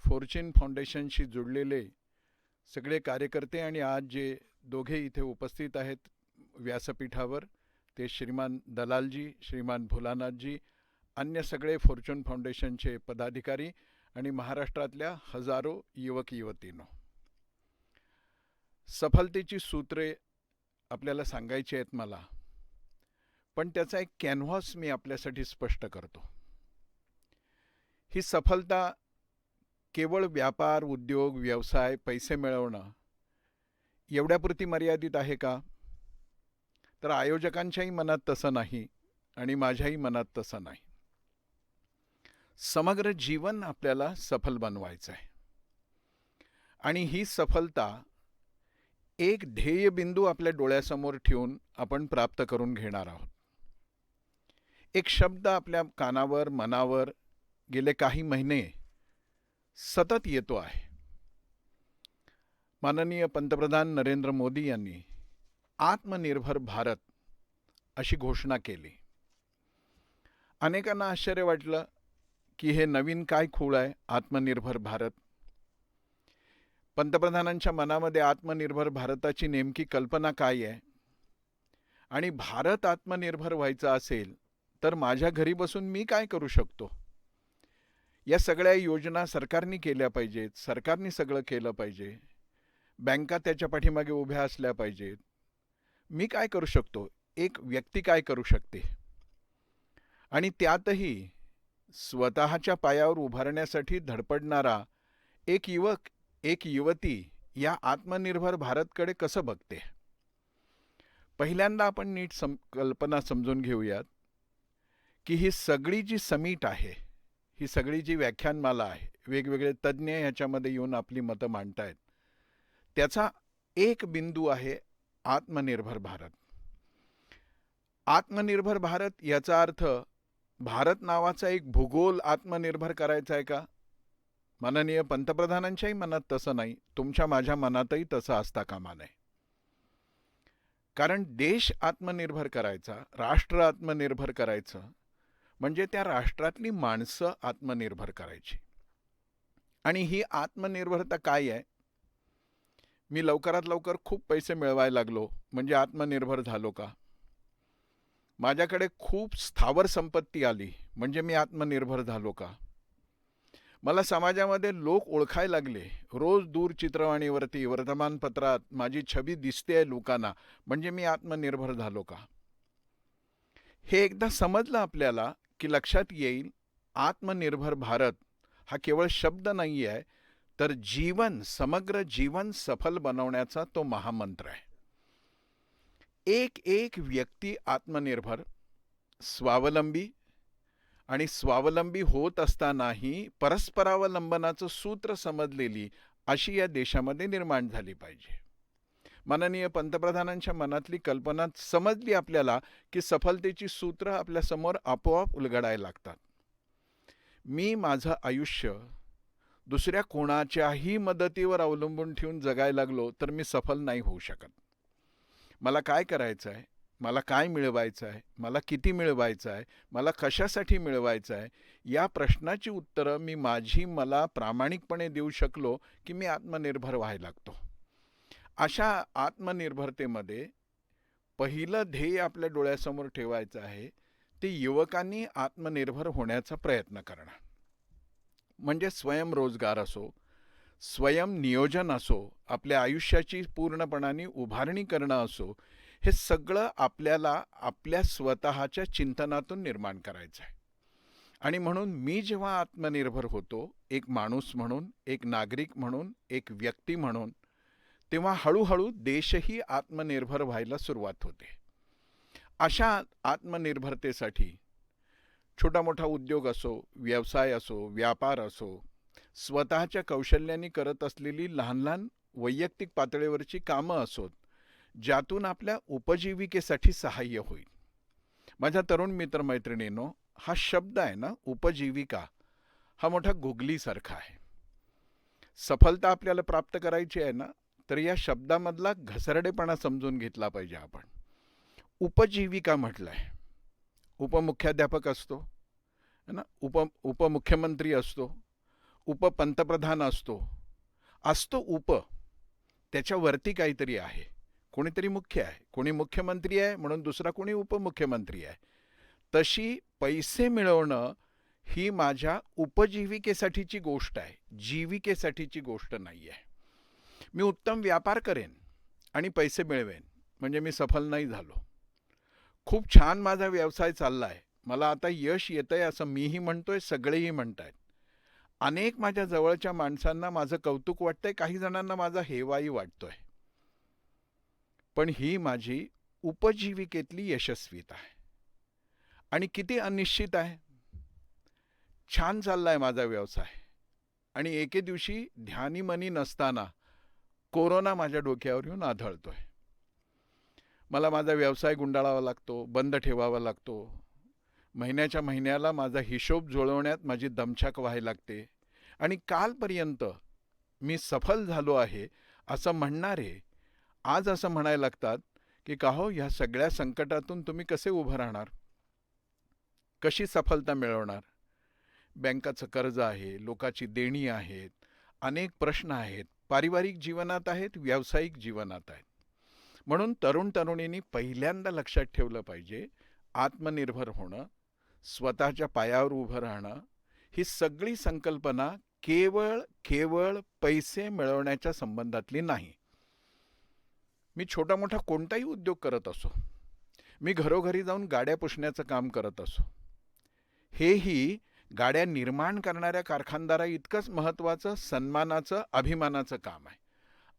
फॉर्च्यून फाउंडेशनशी जुळलेले सगळे कार्यकर्ते आणि आज जे दोघे इथे उपस्थित आहेत व्यासपीठावर ते श्रीमान दलालजी, श्रीमान भोलानाथजी अन्य सगळे फॉर्च्यून फाउंडेशनचे पदाधिकारी आणि महाराष्ट्रातल्या हजारो युवक युवतींनो, सफलतेची सूत्रे आपल्याला सांगायची आहेत मला, पण त्याचा एक कॅनव्हास मी आपल्यासाठी स्पष्ट करतो. ही सफलता केवळ व्यापार, उद्योग, व्यवसाय, पैसे मिळवणं एवढ्यापुरती मर्यादित आहे का? तर आयोजकांच्याही मनात तसं नाही आणि माझ्याही मनात तसं नाही. समग्र जीवन आपल्याला सफल बनवायचं आहे आणि ही सफलता एक ध्येयबिंदू आपल्या डोळ्यासमोर ठेवून आपण प्राप्त करून घेणार आहोत. एक शब्द आपल्या कानावर, मनावर गेले काही महिने सतत येतो आहे. माननीय पंतप्रधान नरेंद्र मोदी यांनी आत्मनिर्भर भारत अशी घोषणा केली. अनेकांना आश्चर्य वाटलं की हे नवीन काय खूळ आहे आत्मनिर्भर भारत. पंतप्रधानांच्या मनामध्ये आत्मनिर्भर भारताची नेमकी कल्पना काय आहे आणि भारत आत्मनिर्भर व्हायचा असेल तर माझ्या घरी बसून मी काय करू शकतो? या सगळ्या योजना सरकारने केल्या पाहिजेत, सरकारने सगळं केलं पाहिजे, बँका त्याच्या पाठीमागे उभ्या असल्या पाहिजेत. मी काय करू शकतो? एक व्यक्ती काय करू शकते? आणि त्यातही स्वतःच्या पायावर उभारण्यासाठी धडपडणारा एक युवक, एक युवती या आत्मनिर्भर भारतकडे कसं बघते? पहिल्यांदा आपण नीट कल्पना समजून घेऊयात की ही सगळी जी समिट आहे, ही सगळी जी व्याख्यानमाला आहे, वेगवेगळे तज्ज्ञ ह्याच्यामध्ये येऊन आपली मतं मांडतायत, त्याचा एक बिंदू आहे आत्मनिर्भर भारत. आत्मनिर्भर भारत याचा अर्थ भारत नावाचा एक भूगोल आत्मनिर्भर करायचा आहे का? माननीय पंतप्रधानांच्याही मनात तसं नाही, तुमच्या माझ्या मनातही तसं असता कामा नये. कारण देश आत्मनिर्भर करायचा, राष्ट्र आत्मनिर्भर करायचं म्हणजे त्या राष्ट्रातली माणसं आत्मनिर्भर करायची. आणि ही आत्मनिर्भरता काय आहे? मी लवकरात लवकर खूप पैसे मिळवायला लागलो म्हणजे आत्मनिर्भर झालो का? माझ्याकडे खूप स्थावर संपत्ती आली म्हणजे मी आत्मनिर्भर झालो का? मला समाजामध्ये लोक ओळखायला लागले, रोज दूरचित्रवाणीवरती, वर्तमानपत्रात माझी छबी दिसते लोकांना म्हणजे मी आत्मनिर्भर झालो का? हे एकदा समजलं आपल्याला की लक्षात येईल आत्मनिर्भर भारत हा केवळ शब्द नाही आहे, तर जीवन, समग्र जीवन सफल बनवण्याचा तो महामंत्र आहे. एक व्यक्ती आत्मनिर्भर, स्वावलंबी आणि स्वावलंबी होत असतानाही परस्परावलंबनाचं सूत्र समजलेली अशी या देशामध्ये निर्माण झाली पाहिजे. माननीय पंतप्रधानांच्या मनातली कल्पना समजली आपल्याला की सफलतेची सूत्र आपल्यासमोर आपोआप उलगडायला लागतात. मी माझं आयुष्य दुसऱ्या कोणाच्याही मदतीवर अवलंबून ठेवून जगायला लागलो तर मी सफल नाही होऊ शकत. मला काय करायचं आहे, मला काय मिळवायचं आहे, मला किती मिळवायचं आहे, मला कशासाठी मिळवायचं आहे, या प्रश्नाची उत्तरं मी मला प्रामाणिकपणे देऊ शकलो की मी आत्मनिर्भर व्हायला लागतो. अशा आत्मनिर्भरतेमध्ये पहिलं ध्येय आपल्या डोळ्यासमोर ठेवायचं आहे ते युवकांनी आत्मनिर्भर होण्याचा प्रयत्न करणं. म्हणजे स्वयंरोजगार असो, स्वयंनियोजन असो, आपल्या आयुष्याची पूर्णपणाने उभारणी करणं असो, हे सगळं आपल्याला आपल्या स्वतःच्या चिंतनातून निर्माण करायचं आहे. आणि म्हणून मी जेव्हा आत्मनिर्भर होतो, एक माणूस म्हणून, एक नागरिक म्हणून, एक व्यक्ती म्हणून, तेव्हा हळूहळू देशही आत्मनिर्भर व्हायला सुरुवात होते. अशा आत्मनिर्भरतेसाठी छोटा मोठा उद्योग असो, व्यवसाय असो, व्यापार असो, स्वतःच्या कौशल्याने करत असलेली लहान लहान वैयक्तिक पातळीवरची कामं असोत, ज्यातून आपल्या उपजीविकेसाठी सहाय्य होईल. माझ्या तरुण मित्रमैत्रिणींनो, हा शब्द आहे ना उपजीविका, हा मोठा गुगलीसारखा आहे. सफलता आपल्याला प्राप्त करायची आहे ना, तर या शब्दामधला घसरडेपणा समजून घेतला पाहिजे. आपण उपजीविका म्हटलं आहे. उपमुख्याध्यापक असतो ना, उपमुख्यमंत्री असतो, उपपंतप्रधान असतो उप, त्याच्यावरती काहीतरी आहे, कोणीतरी मुख्य आहे, कोणी मुख्यमंत्री आहे म्हणून दुसरा कोणी उपमुख्यमंत्री आहे. तशी पैसे मिळवणं ही माझ्या उपजीविकेसाठीची गोष्ट आहे, जीविकेसाठीची गोष्ट नाही आहे. मी उत्तम व्यापार करेन आणि पैसे मिळवेन म्हणजे मी सफल नाही झालो. खूप छान माझा व्यवसाय चालला आहे, मला आता यश येतंय असं मीही म्हणतोय, सगळेही म्हणतायत. अनेक माझ्या जवळच्या माणसांना माझं कौतुक वाटतंय, काही जणांना माझा हेवाही वाटतोय. पण ही माझी उपजीविकेतली यशस्वीता आहे. आणि किती अनिश्चित आहे. छान चाललाय माझा व्यवसाय आणि एके दिवशी ध्यानीमनी नसताना कोरोना माझ्या डोक्यावर येऊन आदळतोय. मला माझा व्यवसाय गुंडाळावा लागतो, बंद ठेवावा लागतो. महिन्याच्या महिन्याला माझा हिशोब जुळवण्यात माझी दमछाक व्हायला लागते. आणि कालपर्यंत मी सफल झालो आहे असं म्हणणारे आज असं म्हणायला लागतात की का हो, ह्या सगळ्या संकटातून तुम्ही कसे उभं राहणार, कशी सफलता मिळवणार. बँकाचं कर्ज आहे, लोकाची देणी आहेत, अनेक प्रश्न आहेत, पारिवारिक जीवनात आहेत, व्यावसायिक जीवनात आहेत. म्हणून तरुण तरुणींनी पहिल्यांदा लक्षात ठेवलं पाहिजे, आत्मनिर्भर होणं, स्वतःच्या पायावर उभं राहणं ही सगळी संकल्पना केवळ पैसे मिळवण्याच्या संबंधातली नाही. मी छोटा मोठा कोणताही उद्योग करत असो, मी घरोघरी जाऊन गाड्या पुसण्याचं काम करत असो, हेही गाड्या निर्माण करणाऱ्या कारखानदारा इतकंच महत्त्वाचं, सन्मानाचं, अभिमानाचं काम आहे.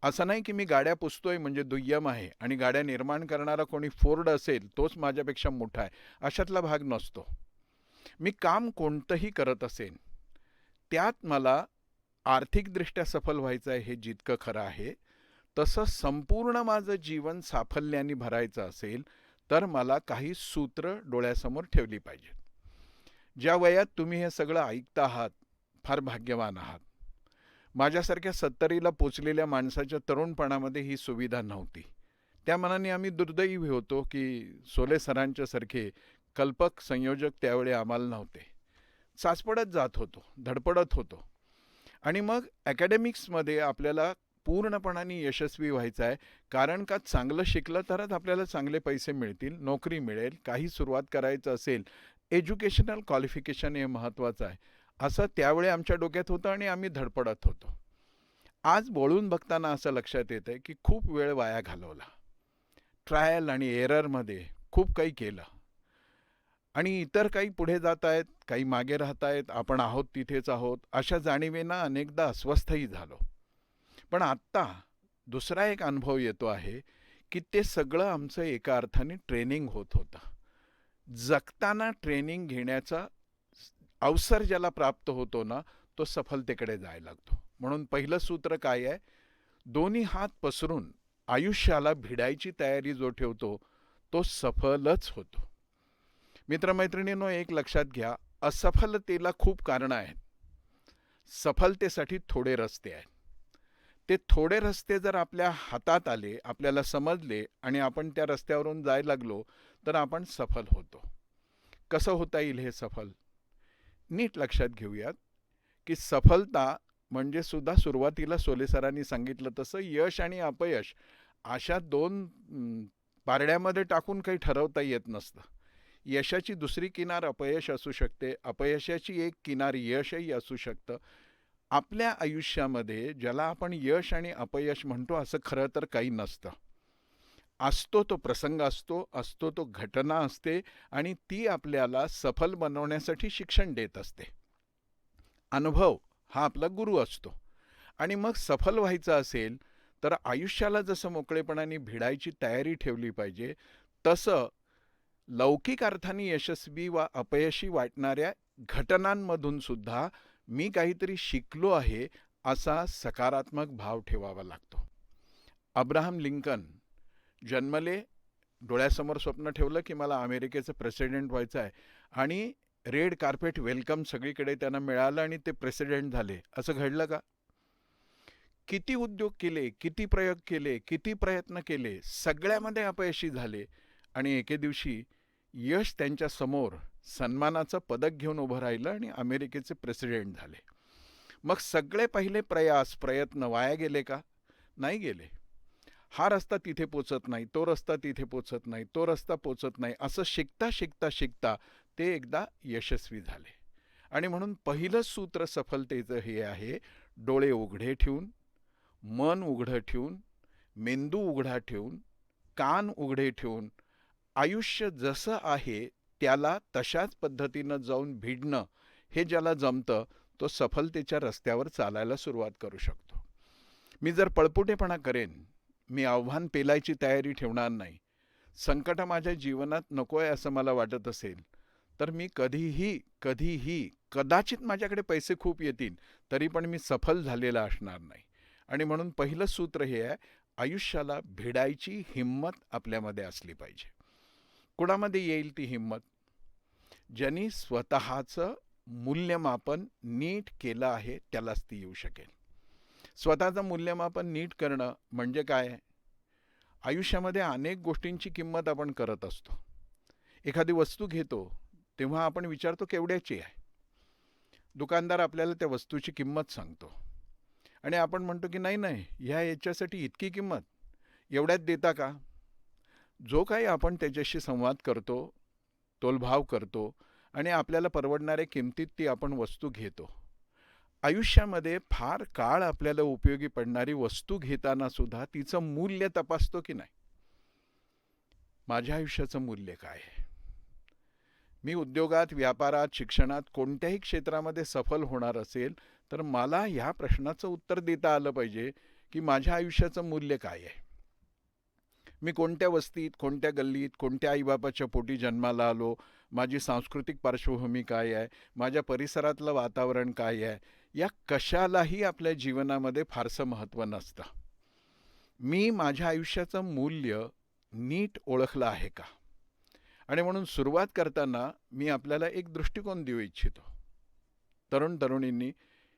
असं नाही की मी गाड्या पुसतोय म्हणजे दुय्यम आहे आणि गाड्या निर्माण करणारा कोणी फोर्ड असेल तोच माझ्यापेक्षा मोठा आहे, अशातला भाग नसतो. मी काम कोणतंही करत असेन त्यात मला आर्थिकदृष्ट्या सफल व्हायचं आहे हे जितकं खरं आहे, तसं संपूर्ण माझं जीवन साफल्याने भरायचं असेल तर मला काही सूत्र डोळ्यासमोर ठेवली पाहिजेत. ज्या वयात तुम्ही हे सगळं ऐकता आहात फार भाग्यवान आहात. माझ्यासारख्या 70ला पोचलेल्या माणसाच्या तरुणपणामध्ये ही सुविधा नव्हती. त्या मनाने आम्ही दुर्दैवी होतो की सोले सरांच्या सारखे कल्पक संयोजक त्यावेळी आम्हाला नव्हते. चाचपडत जात होतो, धडपडत होतो. आणि मग ॲकॅडमिक्समध्ये आपल्याला पूर्णपणाने यशस्वी व्हायचं आहे, कारण का चांगलं शिकलं तरच आपल्याला चांगले पैसे मिळतील, नोकरी मिळेल. काही सुरुवात करायचं असेल, एज्युकेशनल क्वालिफिकेशन हे महत्त्वाचं आहे असं त्यावेळी आमच्या डोक्यात होतं आणि आम्ही धडपडत होतो. आज बोलून बघताना असं लक्षात येतं की खूप वेळ वाया घालवला, ट्रायल आणि एररमध्ये खूप काही केलं आणि इतर काही पुढे जात आहेत, काही मागे राहत आहेत, आपण आहोत तिथेच आहोत अशा जाणीवेनं अनेकदा अस्वस्थही झालो. पण आत्ता दुसरा एक अनुभव येतो आहे की ते सगळं आमचं एका अर्थाने ट्रेनिंग होत होतं. जगताना ट्रेनिंग घेण्याचा अवसर ज्याला प्राप्त होतो ना, तो सफलतेकडे जायला लागतो. म्हणून पहिलं सूत्र काय आहे, दोन्ही हात पसरून आयुष्याला भिडायची तयारी जो ठेवतो तो सफलच होतो. मित्रमैत्रिणींनो, एक लक्षात घ्या, असफलतेला खूप कारणं आहेत, सफलतेसाठी थोडे रस्ते आहेत. ते थोडे रस्ते जर आपल्या हातात आले, आपल्याला समजले आणि आपण त्या रस्त्यावरून जायला लागलो तर आपण सफल होतो. कसं होता येईल हे सफल? नीट लक्षात घेऊयात की सफलता म्हणजे सुद्धा सुरुवातीला सोले सरांनी सांगितलं तसं यश आणि अपयश अशा दोन पारड्यामध्ये टाकून काही ठरवता येत नसतं. यशाची दुसरी किनार अपयश असू शकते, अपयशाची एक किनार यशही असू शकतं. आपल्या आयुष्यामध्ये ज्याला आपण यश आणि अपयश म्हणतो असं खरं तर काही नसतं. असतो तो प्रसंग असतो तो घटना असते आणि ती आपल्याला सफल बनवण्यासाठी शिक्षण देत असते. अनुभव हा आपला गुरु असतो. आणि मग सफल व्हायचं असेल तर आयुष्याला जसं मोकळेपणाने भिडायची तयारी ठेवली पाहिजे, तसं लौकिक अर्थाने यशस्वी वा अपयशी वाटणाऱ्या घटनांमधून सुद्धा मी काहीतरी शिकलो आहे असा सकारात्मक भाव ठेवावा लागतो. अब्राहम लिंकन जन्मले, डोळ्यासमोर स्वप्न ठेवलं की मला अमेरिकेचं प्रेसिडेंट व्हायचं आहे आणि रेड कार्पेट वेलकम सगळीकडे त्यांना मिळालं आणि ते प्रेसिडेंट झाले. असं घडलं का? किती उद्योग केले, किती प्रयोग केले, किती प्रयत्न केले, सगळ्यामध्ये अपयशी झाले आणि एके दिवशी यश त्यांच्या समोर सन्मानाचं पदक घेऊन उभं राहिलं आणि अमेरिकेचे प्रेसिडेंट झाले. मग सगळे पहिले प्रयत्न वाया गेले का? नाही गेले. हा रस्ता तिथे पोचत नाही, तो रस्ता तिथे पोचत नाही, तो रस्ता पोचत नाही, असं शिकता शिकता शिकता ते एकदा यशस्वी झाले. आणि म्हणून पहिलं सूत्र सफलतेचं हे आहे, डोळे उघडे ठेवून, मन उघडं ठेवून, मेंदू उघडा ठेवून, कान उघडे ठेवून, आयुष्य जसं आहे त्याला तशाच पद्धतीनं जाऊन भिडणं, हे ज्याला जमतं तो सफलतेच्या रस्त्यावर चालायला सुरुवात करू शकतो. मी जर पळपुटेपणा करेन, मी आव्हान पेलायची तयारी ठेवणार नाही, संकट माझ्या जीवनात नको आहे असं मला वाटत असेल, तर मी कधीही कदाचित माझ्याकडे पैसे खूप येतील तरी पण मी सफल झालेला असणार नाही. आणि म्हणून पहिलं सूत्र हे आहे, आयुष्याला भिडायची हिंमत आपल्यामध्ये असली पाहिजे. कुणामध्ये येईल ती हिंमत? ज्यांनी स्वतःचं मूल्यमापन नीट केलं आहे त्यालाच ती येऊ शकेल. स्वतःचं मूल्यमापन नीट करणं म्हणजे काय? आयुष्यामध्ये अनेक गोष्टींची किंमत आपण करत असतो. एखादी वस्तू घेतो तेव्हा आपण विचारतो केवढ्याची आहे. दुकानदार आपल्याला त्या वस्तूची किंमत सांगतो आणि आपण म्हणतो की नाही, ह्या याच्यासाठी इतकी किंमत, एवढ्यात देता का? जो काही आपण त्याच्याशी संवाद करतो, तोलभाव करतो आणि आपल्याला परवडणाऱ्या किमतीत ती आपण वस्तू घेतो. आयुष्यामध्ये फार काळ आपल्याला उपयोगी पडणारी वस्तू घेताना सुद्धा तिचं मूल्य तपासतो की नाही? माझ्या आयुष्याचं मूल्य काय आहे? मी उद्योगात, व्यापारात, शिक्षणात कोणत्याही क्षेत्रामध्ये सफल होणार असेल तर मला ह्या प्रश्नाचं उत्तर देता आलं पाहिजे की माझ्या आयुष्याचं मूल्य काय आहे. मी कोणत्या वस्तीत, कोणत्या गल्लीत, कोणत्या आईबापाच्या पोटी जन्माला आलो, माझी सांस्कृतिक पार्श्वभूमी काय आहे, माझ्या परिसरातलं वातावरण काय आहे, या कशालाही आपल्या जीवनामध्ये फारसं महत्त्व नसतं. मी माझ्या आयुष्याचं मूल्य नीट ओळखलं आहे का? आणि म्हणून सुरुवात करताना मी आपल्याला एक दृष्टिकोन देऊ इच्छितो. तरुण तरुणींनी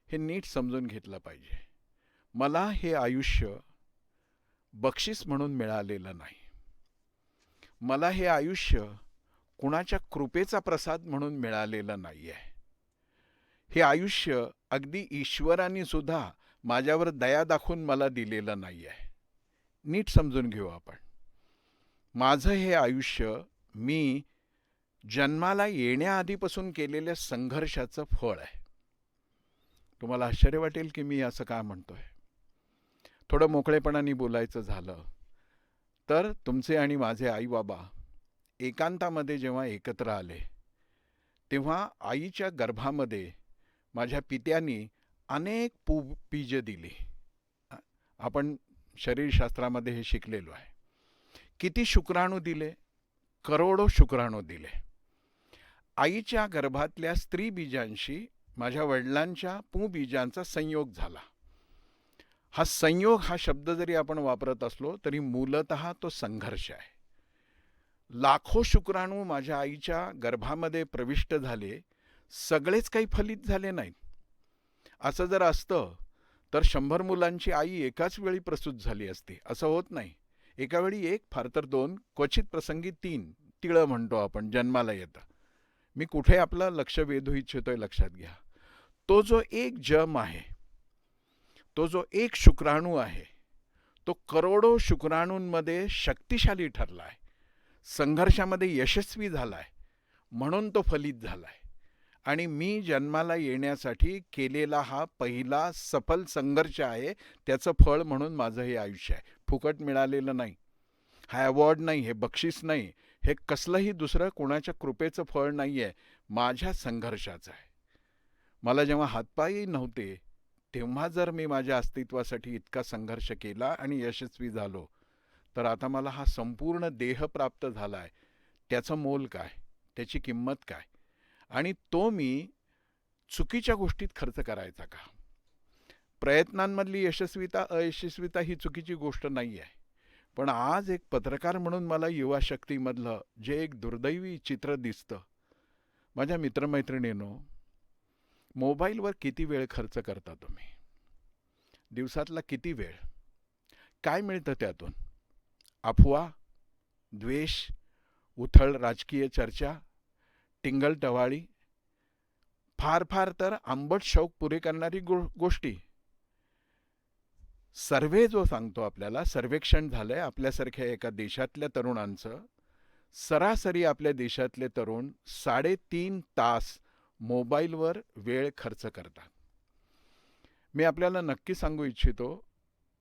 हे नीट समजून घेतलं पाहिजे. मला हे आयुष्य बक्षीस म्हणून मिळालेलं नाही. मला हे आयुष्य कुणाच्या कृपेचा प्रसाद म्हणून मिळालेलं नाही आहे. हे आयुष्य अगदी ईश्वराने सुद्धा माझ्यावर दया दाखवून मला दिलेलं नाही आहे. नीट समजून घेऊ आपण. माझं हे आयुष्य मी जन्माला येण्याआधीपासून केलेल्या संघर्षाचं फळ आहे. तुम्हाला आश्चर्य वाटेल की मी असं का म्हणतोय. थोडं मोकळेपणाने बोलायचं झालं तर तुमचे आणि माझे आई बाबा एकांतामध्ये जेव्हा एकत्र आले तेव्हा आईच्या गर्भामध्ये माझ्या पित्यानी अनेक बीज दिली. आपण शरीरशास्त्रामध्ये हे शिकलेलो आहे. किती शुक्राणू दिले? करोडो शुक्राणू दिले. आईच्या गर्भातल्या स्त्री बीजांशी माझ्या वडिलांच्या पुंबीजांचा संयोग झाला. हा संयोग हा शब्द जरी आपण वापरत असलो तरी मूलतः तो संघर्ष आहे. लाखो शुक्राणू माझ्या आईच्या गर्भामध्ये प्रविष्ट झाले, सगळेच काही फलित झाले नाहीत. असं जर असतं तर 100 मुलांची आई एकाच वेळी प्रसूत झाली असती. असं होत नाही. एका वेळी 1, फार तर 2, क्वचित प्रसंगी 3 तिळं म्हणतो आपण जन्माला येतं. मी कुठे आपलं लक्ष वेधू इच्छितोय लक्षात घ्या. तो जो एक जम आहे, तो जो एक शुक्राणू आहे, तो करोडो शुक्राणूंमध्ये शक्तिशाली ठरला आहे, संघर्षामध्ये यशस्वी झाला आहे, म्हणून तो फलित झाला आहे. आणि मी जन्माला येण्यासाठी केलेला हा पहिला सफल संघर्ष आहे, त्याचं फळ म्हणून माझं हे आयुष्य आहे. फुकट मिळालेलं नाही. हा अवॉर्ड नाही, हे बक्षीस नाही, हे कसलंही दुसरं कोणाच्या कृपेचं फळ नाही आहे, माझ्या संघर्षाचं आहे. मला जेव्हा हातपायही नव्हते तेव्हा जर मी माझ्या अस्तित्वासाठी इतका संघर्ष केला आणि यशस्वी झालो तर आता मला हा संपूर्ण देह प्राप्त झाला आहे. त्याचं मोल काय? त्याची किंमत काय? आणि तो मी चुकीच्या गोष्टीत खर्च करायचा का? प्रयत्नांमधली यशस्विता अयशस्विता ही चुकीची गोष्ट नाही आहे. पण आज एक पत्रकार म्हणून मला युवा शक्तीमधलं जे एक दुर्दैवी चित्र दिसतं, माझ्या मित्रमैत्रिणींनो, मोबाईलवर किती वेळ खर्च करता तुम्ही? दिवसातला किती वेळ? काय मिळतं त्यातून? अफवा, द्वेष, उथळ राजकीय चर्चा, टिंगलटवाळी, फार फार तर आंबट शौक पुरे करणारी गोष्टी. सर्वे जो सांगतो आपल्याला, सर्वेक्षण झालंय आपल्यासारख्या एका देशातल्या तरुणांचं, सरासरी आपल्या देशातले तरुण 3.5 तास मोबाईलवर वेळ खर्च करतात. मी आपल्याला नक्की सांगू इच्छितो,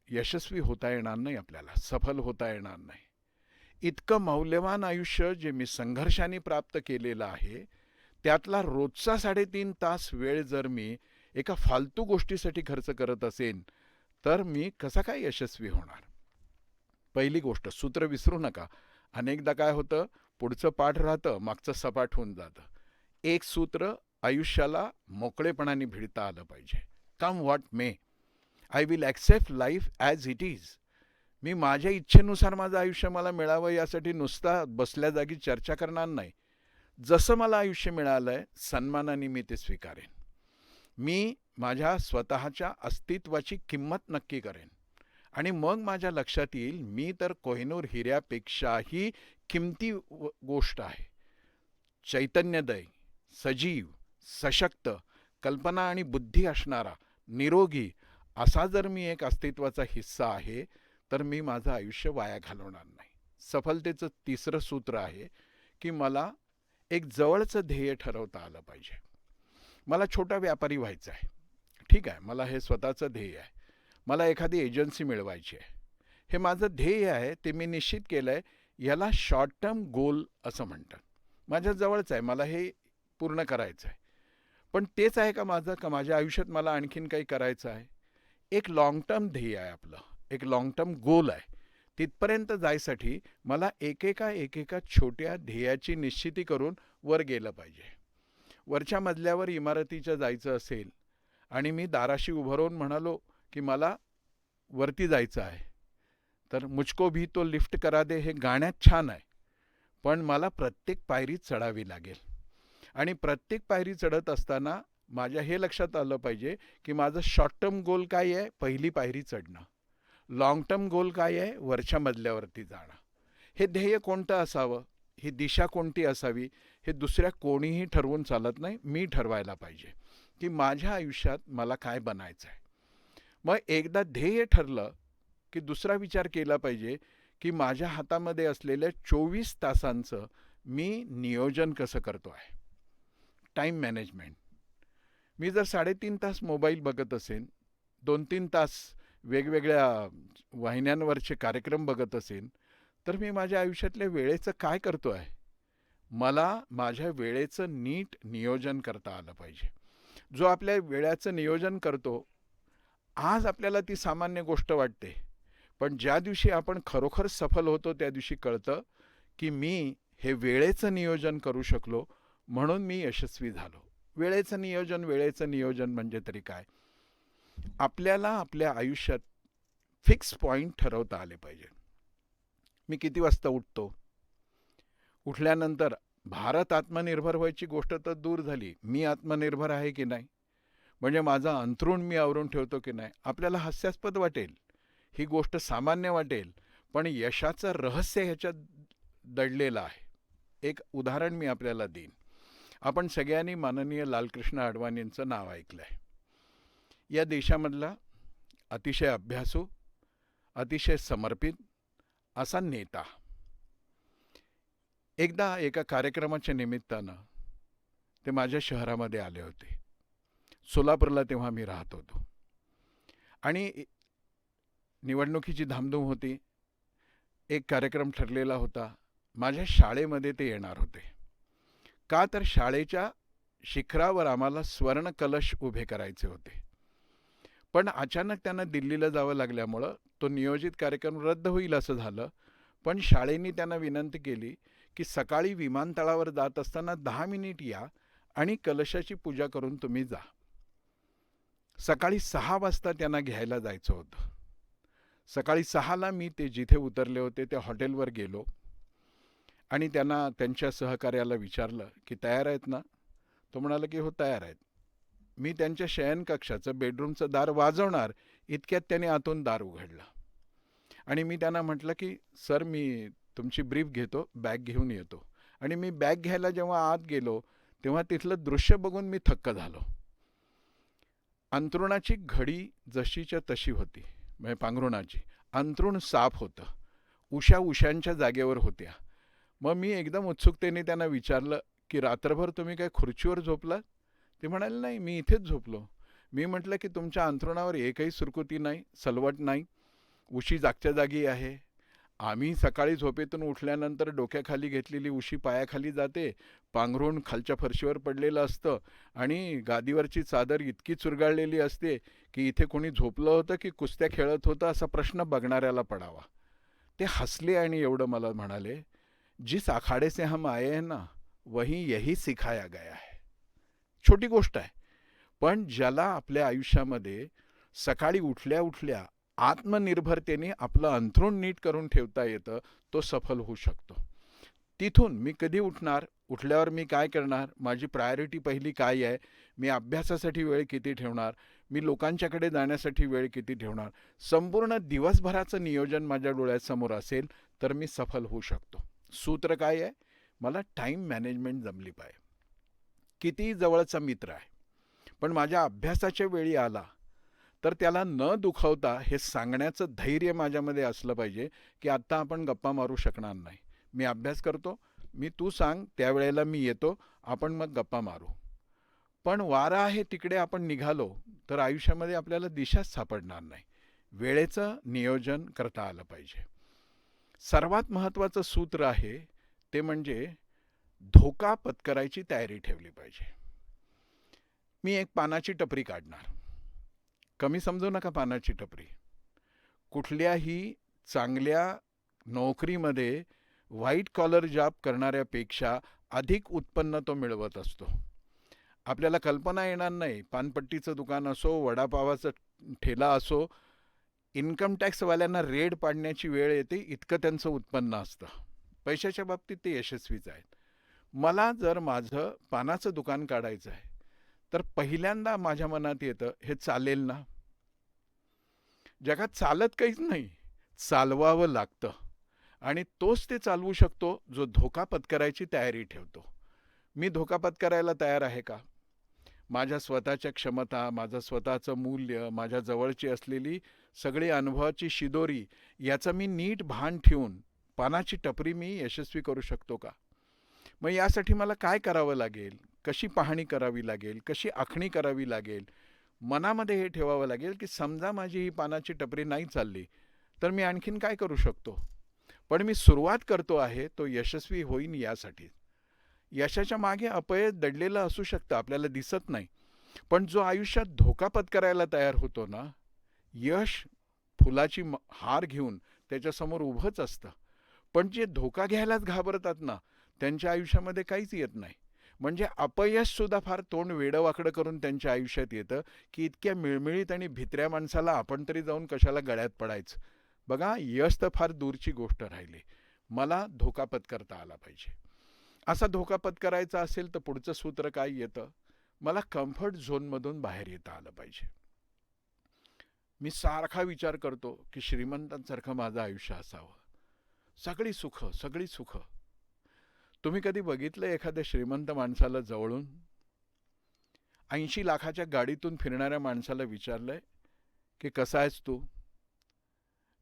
यशस्वी होता येणार नाही, आपल्याला सफल होता येणार नाही. इतकं मौल्यवान आयुष्य जे मी संघर्षाने प्राप्त केलेलं आहे, त्यातला रोजचा 3.5 तास वेळ जर मी एका फालतू गोष्टीसाठी खर्च करत असेन, तर मी कसा काय यशस्वी होणार? पहिली गोष्ट, सूत्र विसरू नका. अनेकदा काय होतं, पुढचं पाठ राहतं, मागचं सपाट होऊन जातं. एक सूत्र आयुष्याला मोकळेपणाने भिडता आलं पाहिजे. Come what may, I will accept life as it is. मी माझ्या इच्छेनुसार माझं आयुष्य मला मिळावं यासाठी नुसता बसल्या जागी चर्चा करणार नाही. जसं मला आयुष्य मिळालंय, सन्मानाने मी ते स्वीकारेन. मी माझ्या स्वतःच्या अस्तित्वाची किंमत नक्की करेन आणि मग माझ्या लक्षात येईल, मी तर कोहिनूर हिऱ्यापेक्षाही किमती गोष्ट आहे. चैतन्यदय, सजीव, सशक्त, कल्पना आणि बुद्धी असणारा, निरोगी असा जर मी एक अस्तित्वाचा हिस्सा आहे, तर मी माझं आयुष्य वाया घालवणार नाही. सफलतेचं तिसरं सूत्र आहे की मला एक जवळचं ध्येय ठरवता आलं पाहिजे. मला छोटा व्यापारी व्हायचा आहे, ठीक आहे, मला हे स्वतःचं ध्येय आहे. मला एखादी एजन्सी मिळवायची आहे, हे माझं ध्येय आहे, ते मी निश्चित केलं आहे. याला शॉर्ट टर्म गोल असं म्हणतात. माझ्या जवळच आहे, मला हे पूर्ण करायचं आहे. पण तेच आहे का माझं, का माझ्या आयुष्यात मला आणखीन काही करायचं आहे? एक लाँग टर्म ध्येय आहे आपलं, एक लाँग टर्म गोल आहे. तिथपर्यंत जायसाठी मला एकेका छोट्या ध्येयाची निश्चिती करून वर गेलं पाहिजे. वरच्या मजल्यावर इमारतीच्या जायचं असेल आणि मी दाराशी उभं राहून म्हणालो की मला वरती जायचं आहे, तर मुझको भी तो लिफ्ट करा दे हे गाण्यात छान आहे, पण मला प्रत्येक पायरी चढावी लागेल. आणि प्रत्येक पायरी चढत असताना माझ्या हे लक्षात आलं पाहिजे की माझं शॉर्ट टर्म गोल काय आहे, पहिली पायरी चढणं. लाँग टर्म गोल काय आहे, वरच्या मजल्यावरती जाणं. हे ध्येय कोणतं असावं, ही दिशा कोणती असावी, हे दुसऱ्या कोणीही ठरवून चालत नाही. मी ठरवायला पाहिजे की माझ्या आयुष्यात मला काय बनायचं आहे. मग एकदा ध्येय ठरलं की दुसरा विचार केला पाहिजे की माझ्या हातामध्ये असलेल्या 24 तासांचं मी नियोजन कसं करतो आहे. Time management. मी जर 3.5 तास मोबाईल बघत असेन, 2-3 तास वेगवेगळ्या वाहिन्यांवरचे कार्यक्रम बघत असेन, तर मी माझ्या आयुष्यातल्या वेळेचं काय करतो आहे? मला माझ्या वेळेचं नीट नियोजन करता आलं पाहिजे. जो आपल्या वेळेचं नियोजन करतो, आज आपल्याला ती सामान्य गोष्ट वाटते, पण ज्या दिवशी आपण खरोखर सफल होतो त्या दिवशी कळतं की मी हे वेळेचं नियोजन करू शकलो, म्हणून मी यशस्वी झालो. वेळेचं नियोजन म्हणजे तरी काय? आपल्याला आपल्या आयुष्यात फिक्स पॉईंट ठरवता आले पाहिजे. मी किती वाजता उठतो, उठल्यानंतर भारत आत्मनिर्भर व्हायची गोष्ट तर दूर झाली, मी आत्मनिर्भर आहे की नाही, म्हणजे माझा अंथरूण मी आवरून ठेवतो की नाही. आपल्याला हास्यास्पद वाटेल, ही गोष्ट सामान्य वाटेल, पण यशाचं रहस्य ह्याच्यात दडलेलं आहे. एक उदाहरण मी आपल्याला देईन. आपण सगळ्यांनी माननीय लालकृष्ण अडवाणींचं नाव ऐकलं आहे. या देशामधला अतिशय अभ्यासू, अतिशय समर्पित असा नेता. एकदा एका कार्यक्रमाच्या निमित्तानं ते माझ्या शहरामध्ये आले होते. सोलापूरला तेव्हा मी राहत होतो आणि निवडणुकीची धामधूम होती. एक कार्यक्रम ठरलेला होता. माझ्या शाळेमध्ये ते येणार होते. का तर शाळेच्या शिखरावर आम्हाला स्वर्ण कलश उभे करायचे होते. पण अचानक त्यांना दिल्लीला जावं लागल्यामुळं तो नियोजित कार्यक्रम रद्द होईल असं झालं. पण शाळेने त्यांना विनंती केली की सकाळी विमानतळावर जात असताना 10 मिनिट या आणि कलशाची पूजा करून तुम्ही जा. सकाळी 6 वाजता त्यांना घ्यायला जायचं होतं. सकाळी 6ला मी ते जिथे उतरले होते त्या हॉटेलवर गेलो आणि त्यांना त्यांच्या सहकार्याला विचारलं की तयार आहेत ना? तो म्हणाला की हो तयार आहेत. मी त्यांच्या शयनकक्षाचं बेडरूमचं दार वाजवणार इतक्यात त्याने आतून दार उघडलं आणि मी त्यांना म्हटलं की सर मी तुमची ब्रीफ घेतो, बॅग घेऊन येतो. आणि मी बॅग घ्यायला जेव्हा आत गेलो तेव्हा तिथलं दृश्य बघून मी थक्क झालो. अंथरुणाची घडी जशीच्या तशी होती, म्हणजे पांघरुणाची. अंथरुण साफ होतं, उशांच्या जागेवर होत्या. मग मी एकदम उत्सुकतेने त्यांना विचारलं की रात्रभर तुम्ही काय खुर्चीवर झोपलात? ते म्हणाले, नाही, मी इथेच झोपलो. मी म्हटलं की तुमच्या अंथरुणावर एकही सुरकुती नाही, सलवट नाही, उशी जागच्या जागी आहे. आम्ही सकाळी झोपेतून उठल्यानंतर डोक्याखाली घेतलेली उशी पायाखाली जाते, पांघरून खालच्या फरशीवर पडलेलं असतं आणि गादीवरची चादर इतकी चुरगाळलेली असते की इथे कोणी झोपलं होतं की कुस्त्या खेळत होतं असा प्रश्न बघणाऱ्याला पडावा. ते हसले आणि एवढं मला म्हणाले, जिस अखाडे से हम आए हैं ना वहीं यही सिखाया गया है. छोटी गोष्ट आहे, पण ज्याला आपल्या आयुष्यामध्ये सकाळी उठल्या उठल्या आत्मनिर्भरतेने आपलं अंथरूण नीट करून ठेवता येतं, तो सफल होऊ शकतो. तिथून मी कधी उठणार, उठल्यावर मी काय करणार, माझी प्रायोरिटी पहिली काय आहे, मी अभ्यासासाठी वेळ किती ठेवणार, मी लोकांच्याकडे जाण्यासाठी वेळ किती ठेवणार, संपूर्ण दिवसभराचं नियोजन माझ्या डोळ्यासमोर असेल तर मी सफल होऊ शकतो. सूत्र काय आहे, मला टाईम मॅनेजमेंट जमली पाहिजे. किती जवळचा मित्र आहे, पण माझ्या अभ्यासाच्या वेळी आला तर त्याला न दुखावता हे सांगण्याचं धैर्य माझ्यामध्ये असलं पाहिजे की आत्ता आपण गप्पा मारू शकणार नाही, मी अभ्यास करतो, तू सांग त्यावेळेला मी येतो, आपण मग गप्पा मारू. पण वारा आहे तिकडे आपण निघालो तर आयुष्यामध्ये आपल्याला दिशाच सापडणार नाही. वेळेचं नियोजन करता आलं पाहिजे. सर्वात महत्त्वाचं सूत्र आहे ते म्हणजे धोका पत्करायची तयारी ठेवली पाहिजे. मी एक पानाची टपरी काढणार. कमी समजू नका पानाची टपरी. कुठल्याही चांगल्या नोकरीमध्ये व्हाईट कॉलर जॉब करणाऱ्यापेक्षा अधिक उत्पन्न तो मिळवत असतो. आपल्याला कल्पना येणार नाही, पानपट्टीचं दुकान असो, वडापावाचा ठेला असो, इन्कम टॅक्सवाल्यांना रेड पाडण्याची वेळ येते इतकं त्यांचं उत्पन्न असतं. पैशाच्या बाबतीत ते यशस्वीच आहेत. मला जर माझं पानाचं दुकान काढायचं आहे तर पहिल्यांदा माझ्या मनात येतं, हे चालेल ना? जगात चालत काहीच नाही, चालवावं लागतं आणि तोच ते चालवू शकतो जो धोका पत्करायची तयारी ठेवतो. मी धोका पत्करायला तयार आहे का? माझ्या स्वतःच्या क्षमता, माझं स्वतःचं मूल्य, माझ्या जवळची असलेली सगळी अनुभवाची शिदोरी याचं मी नीट भान ठेवून पानाची टपरी मी यशस्वी करू शकतो का? मग यासाठी मला काय करावं लागेल, कशी पाहणी करावी लागेल, कशी आखणी करावी लागेल, मनामध्ये हे ठेवावं लागेल की समजा माझी ही पानाची टपरी नाही चालली तर मी आणखीन काय करू शकतो. पण मी सुरुवात करतो आहे तो यशस्वी होईन यासाठी. यशाच्या मागे अपयश दडलेलं असू शकतं, आपल्याला दिसत नाही, पण जो आयुष्यात धोका पत्करायला तयार होतो ना, यश फुलाची हार घेऊन त्याच्यासमोर उभंच असतं. पण जे धोका घ्यायलाच घाबरतात ना, त्यांच्या आयुष्यामध्ये काहीच येत नाही. म्हणजे अपयशसुद्धा फार तोंड वेडंवाकडं करून त्यांच्या आयुष्यात येतं की इतक्या मिळमिळीत आणि भित्र्या माणसाला आपण तरी जाऊन कशाला गळ्यात पडायचं. बघा, यश तर फार दूरची गोष्ट राहिली. मला धोका पत्करता आला पाहिजे. असा धोका पत्करायचा असेल तर पुढचं सूत्र काय येतं, मला कम्फर्ट झोनमधून बाहेर येता आलं पाहिजे. मी सारखा विचार करतो की श्रीमंतांसारखं माझं आयुष्य असावं, सगळी सुख. तुम्ही कधी बघितलं एखाद्या श्रीमंत माणसाला जवळून? 80 लाखाच्या गाडीतून फिरणाऱ्या माणसाला विचारलंय की कसा आहेस तू,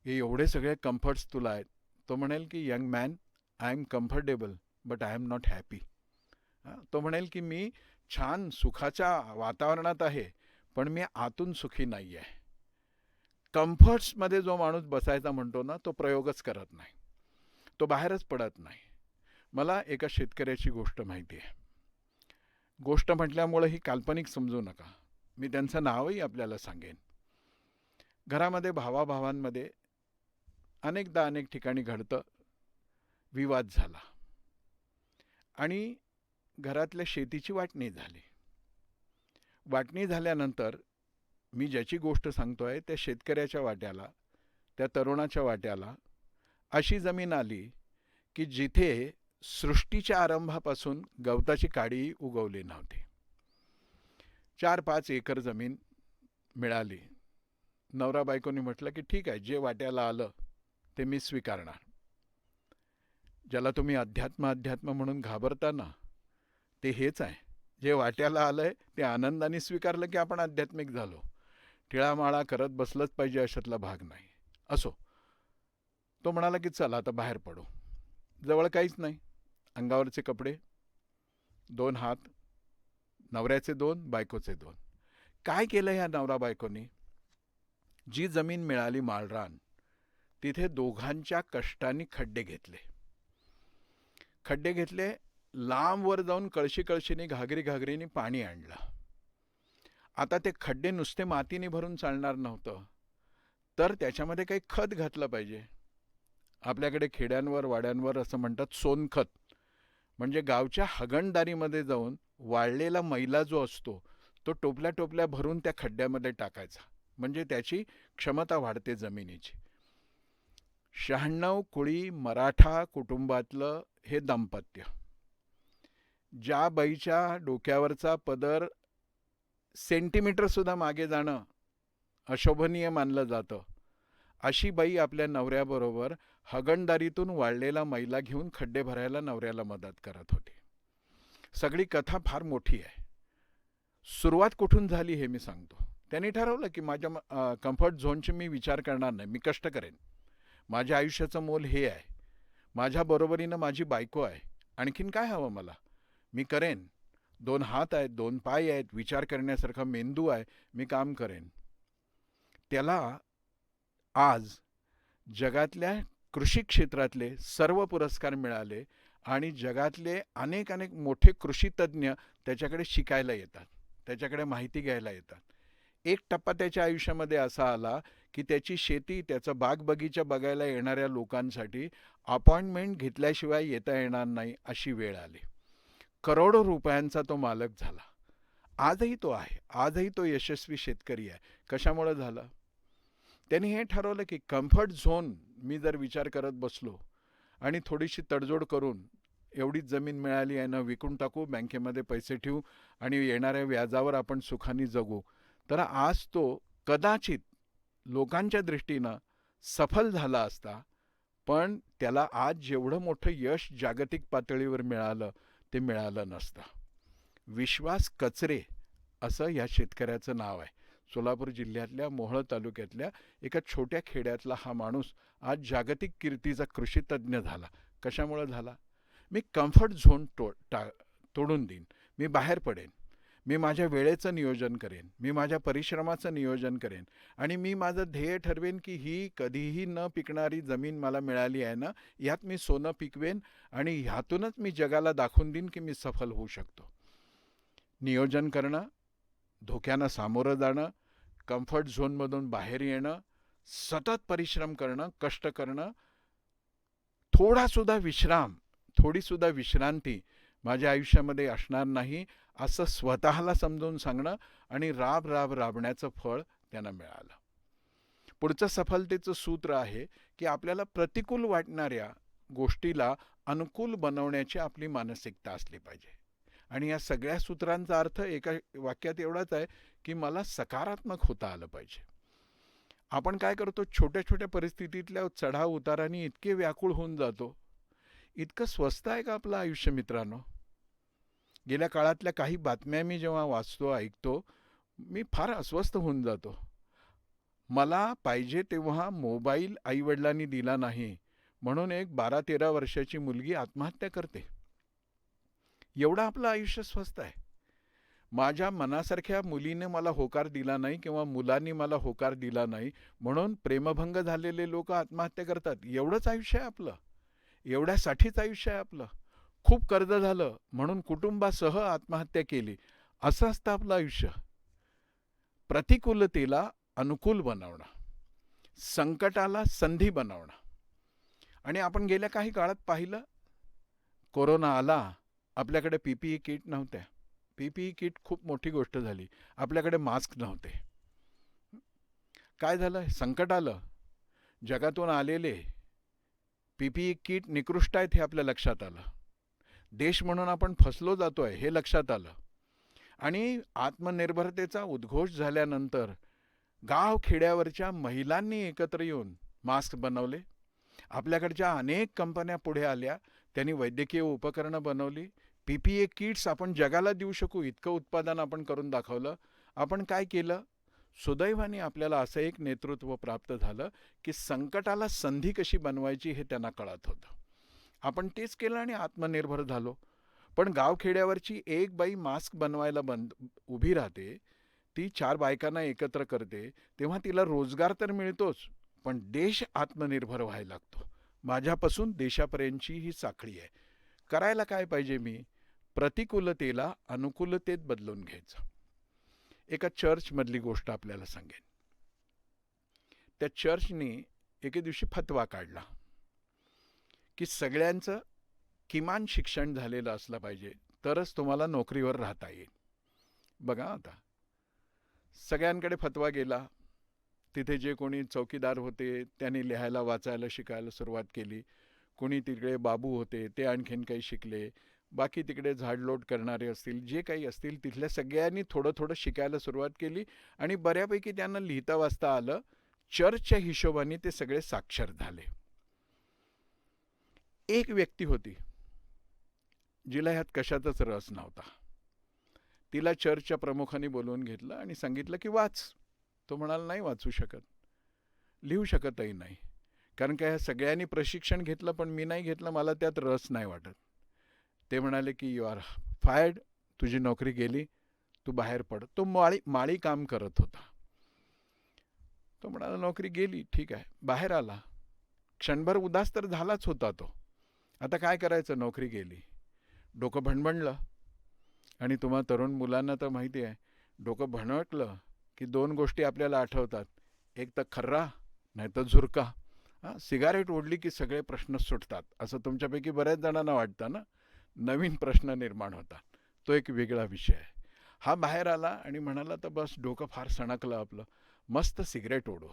हे एवढे सगळे कम्फर्ट्स तुला आहेत? तो म्हणेल की young man, I am comfortable but I am not happy. तो म्हणेल की मी छान सुखाच्या वातावरणात आहे पण मी आतून सुखी नाही आहे. कम्फर्ट्समध्ये जो माणूस बसायचा म्हणतो ना, तो प्रयोगच करत नाही, तो बाहेरच पडत नाही. मला एका शेतकऱ्याची गोष्ट माहिती आहे. गोष्ट म्हटल्यामुळे ही काल्पनिक समजू नका, मी त्यांचं नावही आपल्याला सांगेन. घरामध्ये भावाभावांमध्ये अनेकदा अनेक ठिकाणी घडतं, विवाद झाला आणि घरातल्या शेतीची वाटणी झाली. वाटणी झाल्यानंतर मी ज्याची गोष्ट सांगतोय त्या शेतकऱ्याच्या वाट्याला, त्या तरुणाच्या वाट्याला अशी जमीन आली की जिथे सृष्टीच्या आरंभापासून गवताची काडीही उगवली नव्हती. 4-5 एकर जमीन मिळाली. नवरा बायकोनी म्हटलं की ठीक आहे, जे वाट्याला आलं ते मी स्वीकारणार. ज्याला तुम्ही अध्यात्म म्हणून घाबरता ना, ते हेच आहे. जे वाट्याला आलंय ते आनंदाने स्वीकारलं की आपण आध्यात्मिक झालो. टिळामाळा करत बसलंच पाहिजे अशातला भाग नाही. असो, तो म्हणाला की चला आता बाहेर पडू. जवळ काहीच नाही, अंगावरचे कपडे, 2 हात, नवऱ्याचे 2, बायकोचे 2. काय केलं ह्या नवरा बायकोनी? जी जमीन मिळाली माळरान, तिथे दोघांच्या कष्टाने खड्डे घेतले, लांब वर जाऊन कळशी कळशीने घागरीने पाणी आणलं. आता ते खड्डे नुसते मातीने भरून चालणार नव्हतं, तर त्याच्यामध्ये काही खत घातलं पाहिजे. आपल्याकडे खेड्यांवर वाड्यांवर असं म्हणतात सोनखत, म्हणजे गावच्या हगणदारीमध्ये जाऊन वाळलेला मैला जो असतो तो टोपल्या टोपल्या भरून त्या खड्ड्यामध्ये टाकायचा, म्हणजे त्याची क्षमता वाढते जमिनीची. 96 कुळी मराठा कुटुंबातलं हे दाम्पत्य, ज्या बाईच्या डोक्यावरचा पदर सेंटीमीटर सुद्धा मागे जाणं अशोभनीय मानलं जातं, अशी बाई आपल्या नवऱ्याबरोबर हगणदारीतून वाळलेला मैला घेऊन खड्डे भरायला नवऱ्याला मदत करत होती. सगळी कथा फार मोठी आहे. सुरुवात कुठून झाली हे मी सांगतो. त्यांनी ठरवलं की माझ्या कम्फर्ट झोनचे मी विचार करणार नाही, मी कष्ट करेन. माझ्या आयुष्याचं मोल हे आहे, माझ्या बरोबरीनं माझी बायको आहे, आणखीन काय हवं मला? मी करेन. 2 हात आहेत, 2 पाय आहेत, विचार करण्यासारखा मेंदू आहे, मी काम करेन. त्याला आज जगातल्या कृषी क्षेत्रातले सर्व पुरस्कार मिळाले आणि जगातले अनेक मोठे कृषी तज्ज्ञ त्याच्याकडे शिकायला येतात, त्याच्याकडे माहिती घ्यायला येतात. एक टप्पा त्याच्या आयुष्यामध्ये असा आला की त्याची शेती, त्याचा बाग बगीचा बघायला येणाऱ्या लोकांसाठी अपॉइंटमेंट घेतल्याशिवाय येता येणार नाही अशी वेळ आली. करोडो रुपयांचा तो मालक झाला. आजही तो आहे, आजही तो यशस्वी शेतकरी आहे. कशामुळे झाला? त्यांनी हे ठरवलं की कम्फर्ट झोन मी जर विचार करत बसलो आणि थोडीशी तडजोड करून एवढीच जमीन मिळाली आहे ना, विकून टाकू, बँकेमध्ये पैसे ठेवू आणि येणाऱ्या व्याजावर आपण सुखाने जगू, तर आज तो कदाचित लोकांच्या दृष्टीनं सफल झाला असता. पण त्याला आज जेवढं मोठं यश जागतिक पातळीवर मिळालं ते मिळालं नसतं. विश्वास कचरे असं या शेतकऱ्याचं नाव आहे. सोलापूर जिल्ह्यातल्या मोहोळ तालुक्यातल्या एका छोट्या खेड्यातला हा माणूस आज जागतिक कीर्तीचा कृषीतज्ञ झाला. कशामुळे झाला? मी कम्फर्ट झोन तोडून देईन, मी बाहेर पडेन, मी माझ्या वेळेचं नियोजन करेन, मी माझ्या परिश्रमाचं नियोजन करेन आणि मी माझं ध्येय ठरवेन की ही कधीही न पिकणारी जमीन मला मिळाली आहे ना, यात मी सोनं पिकवेन आणि ह्यातूनच मी जगाला दाखवून देईन की मी सफल होऊ शकतो. नियोजन करणं, धोक्यांना सामोरं जाणं, कम्फर्ट झोनमधून बाहेर येणं, सतत परिश्रम करणं, कष्ट करणं, थोडीसुद्धा विश्रांती माझ्या आयुष्यामध्ये असणार नाही असं स्वतःला समजून सांगणं आणि राबण्याचं फळ त्यांना मिळालं. पुढचं सफलतेचं सूत्र आहे की आपल्याला प्रतिकूल वाटणाऱ्या गोष्टीला अनुकूल बनवण्याची आपली मानसिकता असली पाहिजे. आणि या सगळ्या सूत्रांचा अर्थ एका वाक्यात एवढाच आहे की मला सकारात्मक होता आलं पाहिजे. आपण काय करतो, छोट्या छोट्या परिस्थितीतल्या चढाव उतारांनी इतके व्याकुळ होऊन जातो. इतकं स्वस्त आहे का आपलं आयुष्य मित्रांनो? गेल्या काळातल्या काही बातम्या मी जेव्हा वाचतो, ऐकतो, मी फार अस्वस्थ होऊन जातो. मला पाहिजे तेव्हा मोबाईल आईवडिलांनी दिला नाही म्हणून एक 12-13 वर्षाची मुलगी आत्महत्या करते. एवढं आपलं आयुष्य स्वस्त आहे. माझ्या मनासारख्या मुलीने मला होकार दिला नाही किंवा मुलांनी मला होकार दिला नाही म्हणून प्रेमभंग झालेले लोक आत्महत्या करतात. एवढंच आयुष्य आहे आपलं, एवढ्यासाठीच आयुष्य आहे आपलं. खूप कर्ज झालं म्हणून कुटुंबासह आत्महत्या केली, असं असतं आपलं आयुष्य. प्रतिकूलतेला अनुकूल बनवणं, संकटाला संधी बनवणं. आणि आपण गेल्या काही काळात पाहिलं, कोरोना आला, आपल्याकडे PPE किट नव्हत्या. PPE किट खूप मोठी गोष्ट झाली. आपल्याकडे मास्क नव्हते. काय झालं? संकट आलं. जगातून आलेले PPE किट निकृष्ट आहेत हे आपल्या लक्षात आलं. देश म्हणून आपण फसलो जातोय हे लक्षात आलं. आणि आत्मनिर्भरतेचा उद्घोष झाल्यानंतर गाव खेड्यावरच्या महिलांनी एकत्र येऊन मास्क बनवले. आपल्याकडच्या अनेक कंपन्या पुढे आल्या, त्यांनी वैद्यकीय उपकरणं बनवली. PPE किट्स आपण जगाला देऊ शकू इतकं उत्पादन आपण करून दाखवलं. आपण काय केलं? सुदैवाने आपल्याला असं एक नेतृत्व प्राप्त झालं की संकटाला संधी कशी बनवायची हे त्यांना कळत होतं. आपण तेच केलं आणि आत्मनिर्भर झालो. पण गावखेड्यावरची एक बाई मास्क बनवायला उभी राहते, ती 4 बायकांना एकत्र करते, तेव्हा तिला रोजगार तर मिळतोच, पण देश आत्मनिर्भर व्हायला लागतो. माझ्यापासून देशापर्यंतची ही साखळी आहे. करायला काय पाहिजे मी? प्रतिकूलतेला अनुकूलतेत बदलून घ्यायचं. एका चर्चमधली गोष्ट आपल्याला सांगेन. त्या चर्चने एके दिवशी फतवा काढला की सगळ्यांचं किमान शिक्षण झालेलं असलं पाहिजे, तरच तुम्हाला नोकरीवर राहता येईल. बघा आता सगळ्यांकडे फतवा गेला. तिथे जे कोणी चौकीदार होते त्यांनी लिहायला वाचायला शिकायला सुरुवात केली. कोणी तिकडे बाबू होते ते आणखीन काही शिकले. बाकी तिकडे झाडलोट करणारे असतील, जे काही असतील, तिथल्या सगळ्यांनी थोडं थोडं शिकायला सुरुवात केली आणि बऱ्यापैकी त्यांना लिहिता वाचता आलं. चर्चच्या हिशोबाने ते सगळे साक्षर झाले. एक व्यक्ती होती जिला ह्यात कशातच रस नव्हता. तिला चर्चच्या प्रमुखांनी बोलवून घेतलं आणि सांगितलं की वाच. तो म्हणाला नाही वाचू शकत, लिहू शकतही नाही, कारण काय सगळ्यांनी प्रशिक्षण घेतलं पण मी नाही घेतलं, मला त्यात रस नाही वाटत. ते म्हणाले की यू आर फायर्ड, तुझी नोकरी गेली, तू बाहेर पड. तो माळी काम करत होता. तो म्हणाला नोकरी गेली, ठीक आहे. बाहेर आला. क्षणभर उदास तर झालाच होता तो. आता काय करायचं, नोकरी गेली. डोकं भणभणलं. आणि तुम्हा तरुण मुलांना तर माहिती आहे, डोकं भणकलं की 2 गोष्टी आपल्याला आठवतात, एक तर खर्रा नाही तर झुरका. सिगारेट ओढली की सगळे प्रश्न सुटतात असं तुमच्यापैकी बऱ्याच जणांना वाटतं ना. नवीन प्रश्न निर्माण होतात. तो एक वेगळा विषय आहे. हा बाहेर आला आणि म्हणाला तर बस डोकं फार सणकलं आपलं, मस्त सिगरेट ओढू.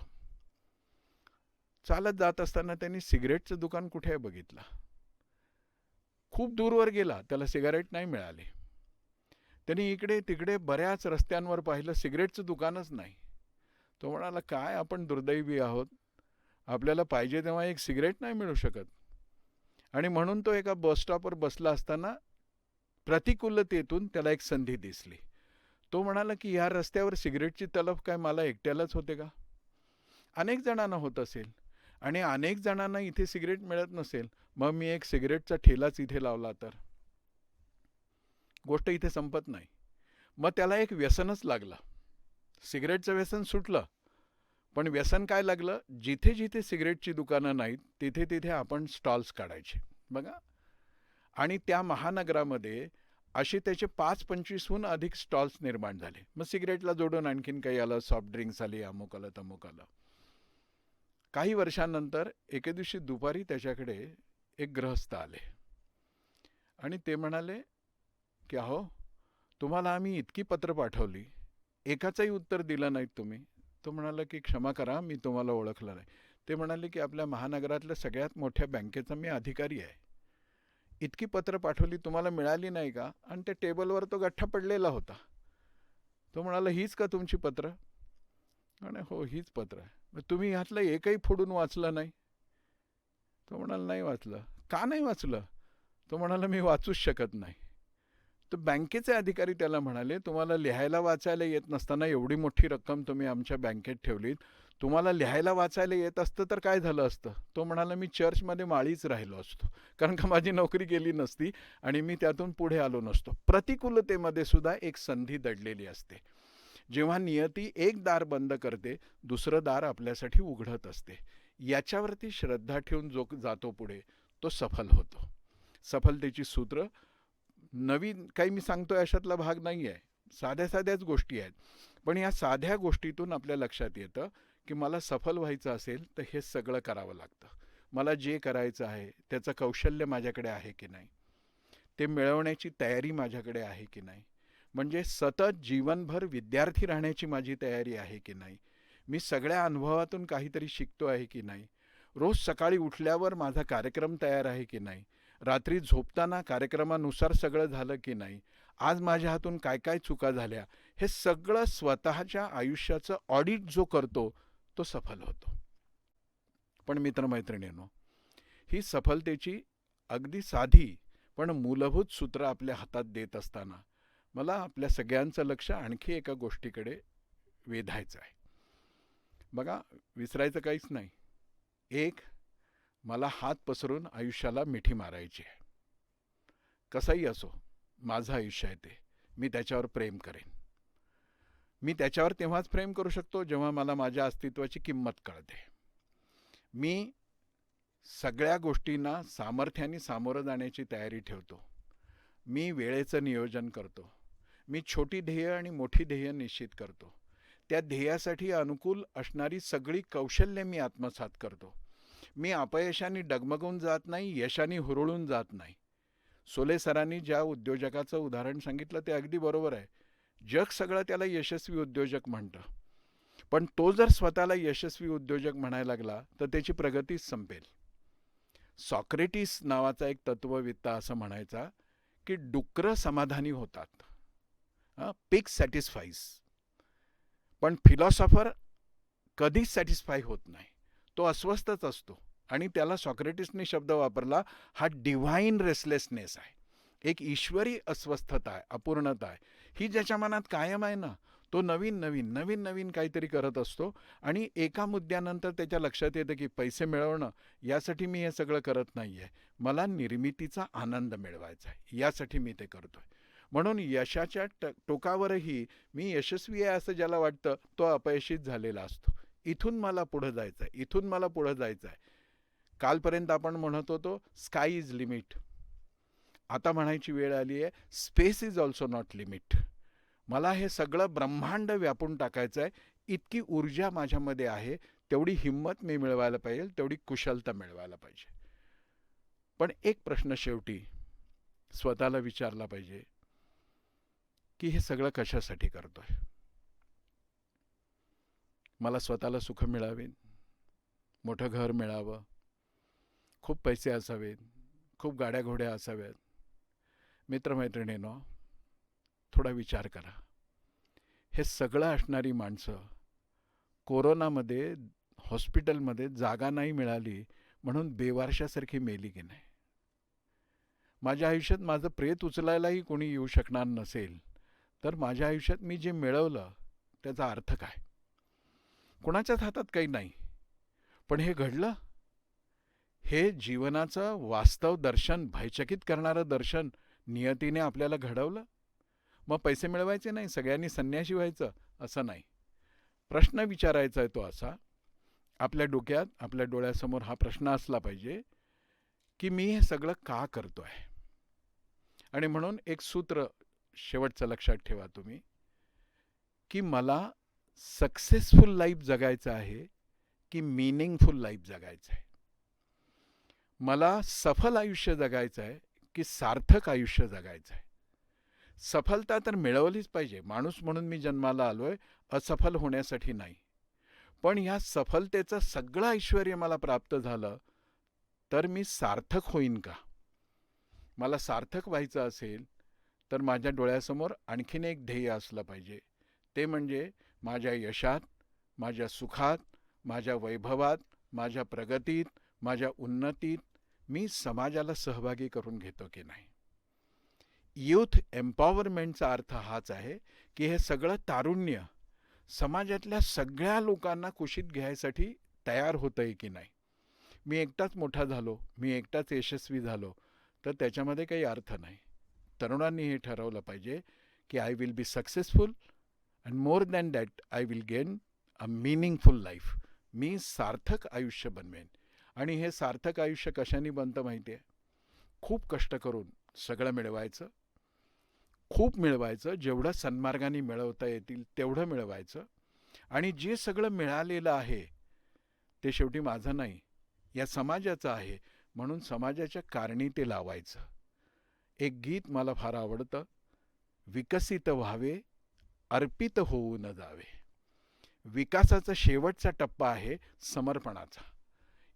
चालत जात असताना त्यांनी सिगरेटचं दुकान कुठे आहे बघितलं. खूप दूरवर गेला, त्याला सिगारेट नाही मिळाली. त्यांनी इकडे तिकडे बऱ्याच रस्त्यांवर पाहिलं, सिगरेटचं दुकानच नाही. तो म्हणाला काय आपण दुर्दैवी आहोत, आपल्याला पाहिजे तेव्हा एक सिगरेट नाही मिळू शकत. आणि म्हणून तो एका बसस्टॉपवर बसला असताना प्रतिकूलतेतून त्याला एक संधी दिसली. तो म्हणाला की या रस्त्यावर सिगरेटची तलफ काय मला एकट्यालाच होते का? अनेक जणांना होत असेल आणि अनेक जणांना इथे सिगरेट मिळत नसेल, मग मी एक सिगरेटचा ठेलाच इथे लावला तर गोष्ट इथे संपत नाही. मग त्याला एक व्यसनच लागलं. सिगरेटचं व्यसन सुटलं, पण व्यसन काय लागलं, जिथे जिथे सिगरेटची दुकानं नाहीत तिथे तिथे आपण स्टॉल्स काढायचे बघा. आणि त्या महानगरामध्ये असे त्याचे 5-25हून अधिक स्टॉल्स निर्माण झाले. मग सिगरेटला जोडून आणखीन काही आलं, सॉफ्ट ड्रिंक्स आली, अमुक आलं तमुक आलं. काही वर्षांनंतर एके दिवशी दुपारी त्याच्याकडे एक गृहस्थ आले आणि ते म्हणाले की अहो, तुम्हाला आम्ही इतकी पत्र पाठवली, एकाचंही उत्तर दिलं नाहीत तुम्ही. तो म्हणाला की क्षमा करा, मी तुम्हाला ओळखलं नाही. ते म्हणाले की आपल्या महानगरातल्या सगळ्यात मोठ्या बँकेचा मी अधिकारी आहे. इतकी पत्र पाठवली, तुम्हाला मिळाली नाही का? आणि त्या टेबलवर तो गठ्ठा पडलेला होता. तो म्हणाला हीच का तुमची पत्र? आणि हो, हीच पत्र आहे. मग तुम्ही ह्यातलं एकही फोडून वाचलं नाही? तो म्हणाला नाही वाचलं. का नाही वाचलं? तो म्हणाला मी वाचूच शकत नाही. तर बँकेचे अधिकारी त्याला म्हणाले तुम्हाला लिहायला वाचायला येत नसताना एवढी मोठी रक्कम तुम्ही आमच्या बँकेत ठेवलीत, तुम्हाला लिहायला वाचायला येत असतं तर काय झालं असतं? तो म्हणाला मी चर्चमध्ये माळीच राहिलो असतो, कारण का माझी नोकरी गेली नसती आणि मी त्यातून पुढे आलो नसतो. प्रतिकूलतेमध्ये सुद्धा एक संधी दडलेली असते. जेव्हा नियती एक दार बंद करते, दुसरं दार आपल्यासाठी उघडत असते. याच्यावरती श्रद्धा ठेवून जो जातो पुढे, तो सफल होतो. सफलतेची सूत्र नवीन काही मी सांगतोय अशातला भाग नाही आहे, साध्या साध्याच गोष्टी आहेत. पण या साध्या गोष्टीतून आपल्या लक्षात येतं की मला सफल व्हायचं असेल तर हे सगळं करावं लागतं. मला जे करायचं आहे त्याचं कौशल्य माझ्याकडे आहे की नाही, ते मिळवण्याची तयारी माझ्याकडे आहे की नाही, म्हणजे सतत जीवनभर विद्यार्थी राहण्याची माझी तयारी आहे की नाही, मी सगळ्या अनुभवातून काहीतरी शिकतो आहे की नाही, रोज सकाळी उठल्यावर माझा कार्यक्रम तयार आहे की नाही, रात्री झोपताना कार्यक्रमानुसार सगळं झालं की नाही, आज माझ्या हातून काय काय चुका झाल्या, हे सगळं स्वतःच्या आयुष्याचं ऑडिट जो करतो तो सफल होतो. पण मित्रमैत्रिणींनो, ही सफलतेची अगदी साधी पण मूलभूत सूत्र आपल्या हातात देत असताना मला आपल्या सगळ्यांचं लक्ष आणखी एका गोष्टीकडे वेधायचं आहे. बघा, विसरायचं काहीच नाही. एक, मला हात पसरून आयुष्याला मिठी मारायची आहे. कसंही असो, माझं आयुष्य आहे ते. मी त्याच्यावर प्रेम करेन. मी त्याच्यावर तेव्हाच प्रेम करू शकतो जेव्हा मला माझ्या अस्तित्वाची किंमत कळते. मी सगळ्या गोष्टींना सामर्थ्याने सामोरं जाण्याची तयारी ठेवतो. मी वेळेचं नियोजन करतो. मी छोटी ध्येय आणि मोठी ध्येय निश्चित करतो. त्या ध्येयासाठी अनुकूल असणारी सगळी कौशल्ये मी आत्मसात करतो. मी अपयशाने डगमगून जात नाही, यशाने हुरळून जात नाही. सोले सरांनी ज्या उद्योजकाचं उदाहरण सांगितलं ते अगदी बरोबर आहे. जग सगळं त्याला यशस्वी उद्योजक म्हणतं, पण तो जर स्वतःला यशस्वी उद्योजक म्हणायला लागला तर त्याची प्रगतीच संपेल. सॉक्रेटिस नावाचा एक तत्ववेत्ता असं म्हणायचा की डुकरं समाधानी होतात, पिग सॅटिस्फाईज, पण फिलॉसॉफर कधीच सॅटिस्फाय होत नाही. तो अस्वस्थच असतो. आणि त्याला सॉक्रेटिसने शब्द वापरला, हा डिव्हाइन रेसलेसनेस आहे, एक ईश्वरी अस्वस्थता आहे, अपूर्णता आहे. ही ज्याच्या मनात कायम आहे ना, तो नवीन नवीन नवीन नवीन काहीतरी करत असतो. आणि एका मुद्द्यानंतर त्याच्या लक्षात येतं की पैसे मिळवणं यासाठी मी हे सगळं करत नाही आहे, मला निर्मितीचा आनंद मिळवायचा आहे, यासाठी मी ते करतो आहे. म्हणून यशाच्या टोकावरही मी यशस्वी आहे असं ज्याला वाटतं तो अपयशीच झालेला असतो. इथून मला पुढं जायचं आहे, इथून मला पुढं जायचं आहे. कालपर्यंत आपण म्हणत होतो स्काय इज लिमिट. आता म्हणायची वेळ आली आहे space is also not limit. मला हे सगळं ब्रह्मांड व्यापून टाकायचं आहे, इतकी ऊर्जा माझ्यामध्ये आहे. तेवढी हिंमत मी मिळवायला पाहिजे, तेवढी कुशलता मिळवायला पाहिजे. पण एक प्रश्न शेवटी स्वतःला विचारला पाहिजे की हे सगळं कशासाठी करतोय. मला स्वतःला सुख मिळावे, मोठं घर मिळावं, खूप पैसे असावेत, खूप गाड्या घोड्या असाव्यात. मित्रमैत्रिणींनो, थोडा विचार करा. हे सगळं असणारी माणसं कोरोनामध्ये हॉस्पिटलमध्ये जागा नाही मिळाली म्हणून बेवारशासारखी मेली की नाही. माझ्या आयुष्यात माझं प्रेत उचलायलाही कोणी येऊ शकणार नसेल तर माझ्या आयुष्यात मी जे मिळवलं त्याचा अर्थ काय. कोणाच्याच हातात काही नाही, पण हे घडलं. हे जीवनाचं वास्तव दर्शन, भयचकित करणारं दर्शन नियतीने आपल्याला घडवलं. मग पैसे मिळवायचे नाही, सगळ्यांनी संन्याशी व्हायचं असं नाही. प्रश्न विचारायचा आहे तो असा, आपल्या डोक्यात आपल्या डोळ्यासमोर हा प्रश्न असला पाहिजे की मी हे सगळं का करतोय. आणि म्हणून एक सूत्र शेवटचं लक्षात ठेवा तुम्ही, की मला सक्सेसफुल लाईफ जगायचं आहे की मिनिंगफुल लाईफ जगायचं आहे. मला सफल आयुष्य जगायचं आहे की सार्थक आयुष्य जगायचं आहे. सफलता तर मिळवलीच पाहिजे, माणूस म्हणून मी जन्माला आलोय, असफल होण्यासाठी नाही. पण ह्या सफलतेचं सगळं ऐश्वर्य मला प्राप्त झालं तर मी सार्थक होईन का. मला सार्थक व्हायचं असेल तर माझ्या डोळ्यासमोर आणखीन एक ध्येय असलं पाहिजे. ते म्हणजे माझ्या यशात, माझ्या सुखात, माझ्या वैभवात, माझ्या प्रगतीत, माझ्या उन्नतीत मी समाजाला सहभागी करून घेतो की नाही. यूथ एम्पॉवरमेंटचा अर्थ हाच आहे की हे सगळं तारुण्य समाजातल्या सगळ्या लोकांना कुशीत घ्यायसाठी तयार होतंय की नाही. मी एकटाच मोठा झालो, मी एकटाच यशस्वी झालो तर त्याच्यामध्ये काही अर्थ नाही. तरुणांनी हे ठरवलं पाहिजे की I will be successful and more than that I will gain a meaningful life. मी सार्थक आयुष्य बनवेन. आणि हे सार्थक आयुष्य कशाने बनतं माहिती आहे. खूप कष्ट करून सगळं मिळवायचं, खूप मिळवायचं, जेवढं सन्मार्गाने मिळवता येतील तेवढं मिळवायचं. आणि जे सगळं मिळालेलं आहे ते शेवटी माझं नाही, या समाजाचं आहे, म्हणून समाजाच्या कारणी ते लावायचं. एक गीत मला फार आवडतं, विकसित व्हावे अर्पित होऊ न जावे. विकासाचा शेवटचा टप्पा आहे समर्पणाचा.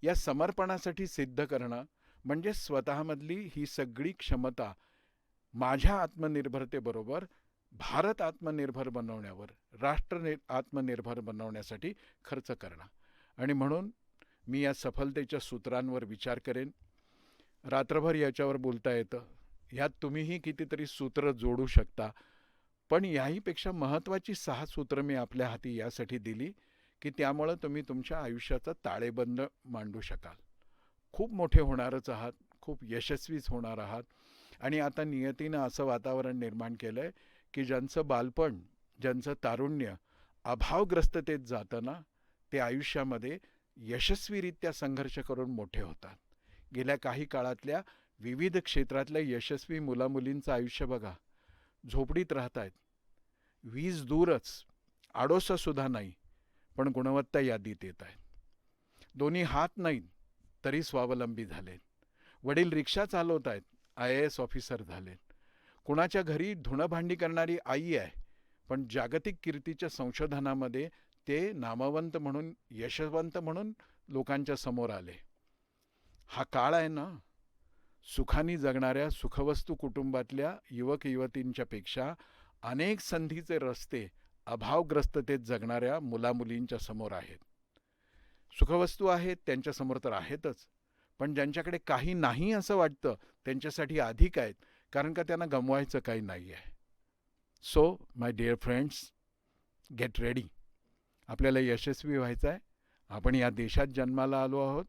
या समर्पणासाठी सिद्ध करणं म्हणजे स्वतःमधली ही सगळी क्षमता माझ्या आत्मनिर्भरतेबरोबर भारत आत्मनिर्भर बनवण्यावर, राष्ट्र आत्मनिर्भर बनवण्यासाठी खर्च करणं. आणि म्हणून मी या सफलतेच्या सूत्रांवर विचार करेन. रात्रभर याच्यावर बोलता येतं, ह्यात तुम्हीही कितीतरी सूत्र जोडू शकता. पण याहीपेक्षा महत्त्वाची 6 सूत्र मी आपल्या हाती यासाठी दिली की त्यामुळं तुम्ही तुमच्या आयुष्याचा ताळेबंद मांडू शकाल. खूप मोठे होणारच आहात, खूप यशस्वीच होणार आहात. आणि आता नियतीनं असं वातावरण निर्माण केलं आहे की ज्यांचं बालपण, ज्यांचं तारुण्य अभावग्रस्ततेत जातं ना, ते आयुष्यामध्ये यशस्वीरित्या संघर्ष करून मोठे होतात. गेल्या काही काळातल्या विविध क्षेत्रातल्या यशस्वी मुलामुलींचं आयुष्य बघा. झोपडीत राहत आहेत, वीज दूरच, आडोसंसुद्धा नाही, पण गुणवत्ता यादीत येत आहेत. दोन्ही हात नाहीत तरी स्वावलंबी झालेत. वडील रिक्षा चालवत आहेत, IAS ऑफिसर झालेत. कुणाच्या घरी धुणंभांडी करणारी आई आहे, पण जागतिक कीर्तीच्या संशोधनामध्ये ते नामवंत म्हणून, यशवंत म्हणून लोकांच्या समोर आले. हा काळ आहे ना, सुखाने जगणाऱ्या सुखवस्तू कुटुंबातल्या युवक युवतींच्या पेक्षा अनेक संधीचे रस्ते अभावग्रस्ततेत जगणाऱ्या मुलामुलींच्या समोर आहेत. सुखवस्तू आहेत त्यांच्यासमोर तर आहेतच, पण ज्यांच्याकडे काही नाही असं वाटतं त्यांच्यासाठी अधिक आहेत, कारण का त्यांना गमवायचं काही नाही आहे. So my dear friends, get ready. आपल्याला यशस्वी व्हायचं आहे. आपण या देशात जन्माला आलो आहोत.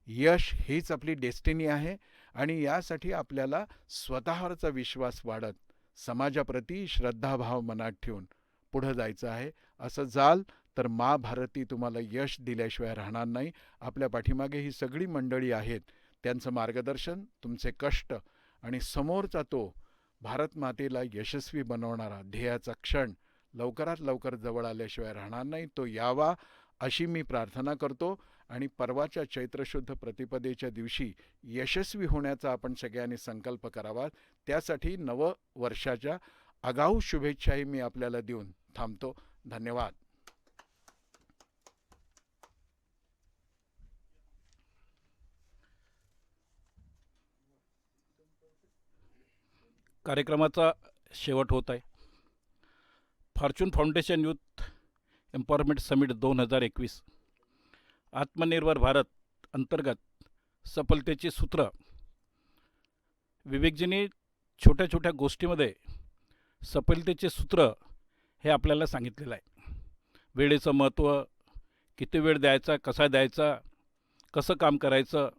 यश हीच आपली डेस्टिनी आहे आणि यासाठी आपल्याला स्वतःवरचा विश्वास वाढत समाजाप्रती श्रद्धाभाव मनात ठेवून पुढं जायचं आहे. असं जाल तर मा भारती तुम्हाला यश दिल्याशिवाय राहणार नाही. आपल्या पाठीमागे ही सगळी मंडळी आहेत, त्यांचं मार्गदर्शन, तुमचे कष्ट आणि समोरचा तो भारत मातेला यशस्वी बनवणारा ध्येयाचा क्षण लवकरात लवकर जवळ आल्याशिवाय राहणार नाही. तो यावा अशी मी प्रार्थना करतो आणि परवाच्या चैत्रशुद्ध प्रतिपदेच्या दिवशी यशस्वी होण्याचा आपण सगळ्यांनी संकल्प करावा. त्यासाठी नववर्षाच्या आगाऊ शुभेच्छाही मी आपल्याला देऊन थांबतो. धन्यवाद. कार्यक्रमाचा शेवट होत आहे. Fortune foundation youth empowerment summit 2021 आत्मनिर्भर भारत अंतर्गत सफलतेची सूत्र. विवेकजींनी छोट्या छोट्या गोष्टीमध्ये सफलतेचे सूत्र हे आपल्याला सांगितलेलं आहे. वेळेचं महत्त्व, किती वेळ द्यायचा, कसा द्यायचा, कसं काम करायचं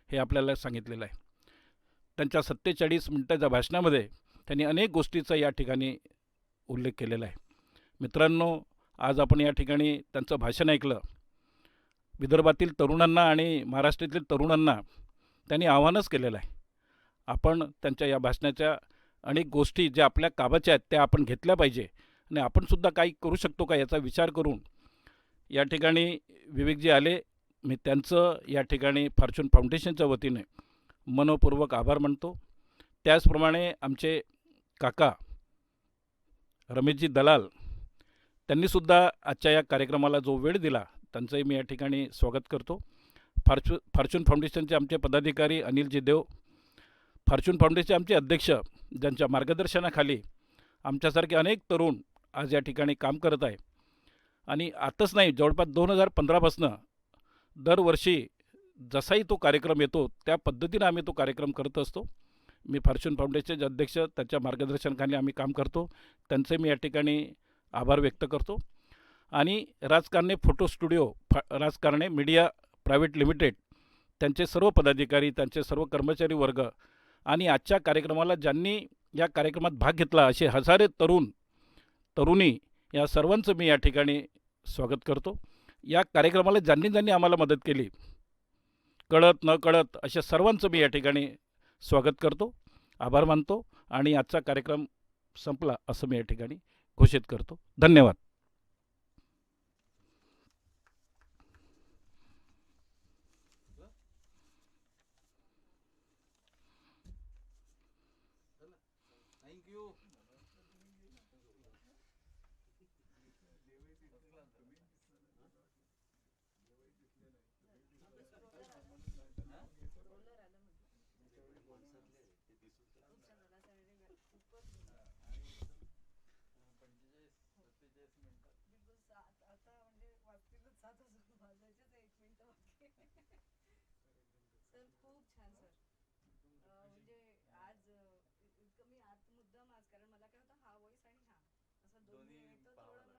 हे आपल्याला सांगितलेलं आहे. त्यांच्या 47 मिनिटाच्या भाषणामध्ये त्यांनी अनेक गोष्टीचा या ठिकाणी उल्लेख केलेला आहे. मित्रांनो, आज आपण या ठिकाणी त्यांचं भाषण ऐकलं. विदर्भातील तरुणांना आणि महाराष्ट्रातील तरुणांना त्यांनी आव्हानच केलेलं आहे. आपण त्यांच्या या भाषणाच्या अनेक गोष्टी ज्या आपल्या कामाच्या आहेत त्या आपण घेतल्या पाहिजे आणि आपणसुद्धा काही करू शकतो का याचा विचार करून या ठिकाणी विवेकजी आले. मी त्यांचं या ठिकाणी फॉर्च्यून फाउंडेशनच्या वतीने मनपूर्वक आभार मानतो. त्याचप्रमाणे आमचे काका रमेशजी दलाल त्यांनीसुद्धा आजच्या या कार्यक्रमाला जो वेळ दिला त्यांचंही मी या ठिकाणी स्वागत करतो. फॉर्च्यून फाउंडेशनचे आमचे पदाधिकारी अनिलजी देव, फॉर्च्यून फाउंडेशनचे आमचे अध्यक्ष ज्यांच्या मार्गदर्शनाखाली आमच्यासारखे अनेक तरुण आज या ठिकाणी काम करत आहे. आणि आताच नाही, जवळपास 2015पासून दरवर्षी जसाही तो कार्यक्रम येतो त्या पद्धतीनं आम्ही तो कार्यक्रम करत असतो. मी फॉर्च्यून फाउंडेशनचे अध्यक्ष, त्यांच्या मार्गदर्शनाखाली आम्ही काम करतो. त्यांचे मी या ठिकाणी आभार व्यक्त करतो. आणि Rajkarane photo studio, Rajkarane media private limited, त्यांचे सर्व पदाधिकारी, त्यांचे सर्व कर्मचारी वर्ग आणि आजच्या कार्यक्रमाला ज्यांनी या कार्यक्रमात भाग घेतला असे हजारे तरुणी या सर्वांचं मी या ठिकाणी स्वागत करतो. या कार्यक्रमाला ज्यांनी ज्यांनी आम्हाला मदत केली, कळत न कळत अशा सर्वांचं मी या ठिकाणी स्वागत करतो, आभार मानतो आणि आजचा कार्यक्रम संपला असं मी या ठिकाणी घोषित करतो. धन्यवाद. सर खूप छान सर. म्हणजे आज इतकं मी मुद्दाम आज, कारण मला काय होतं हा वॉइस आणि हा असं दोन्ही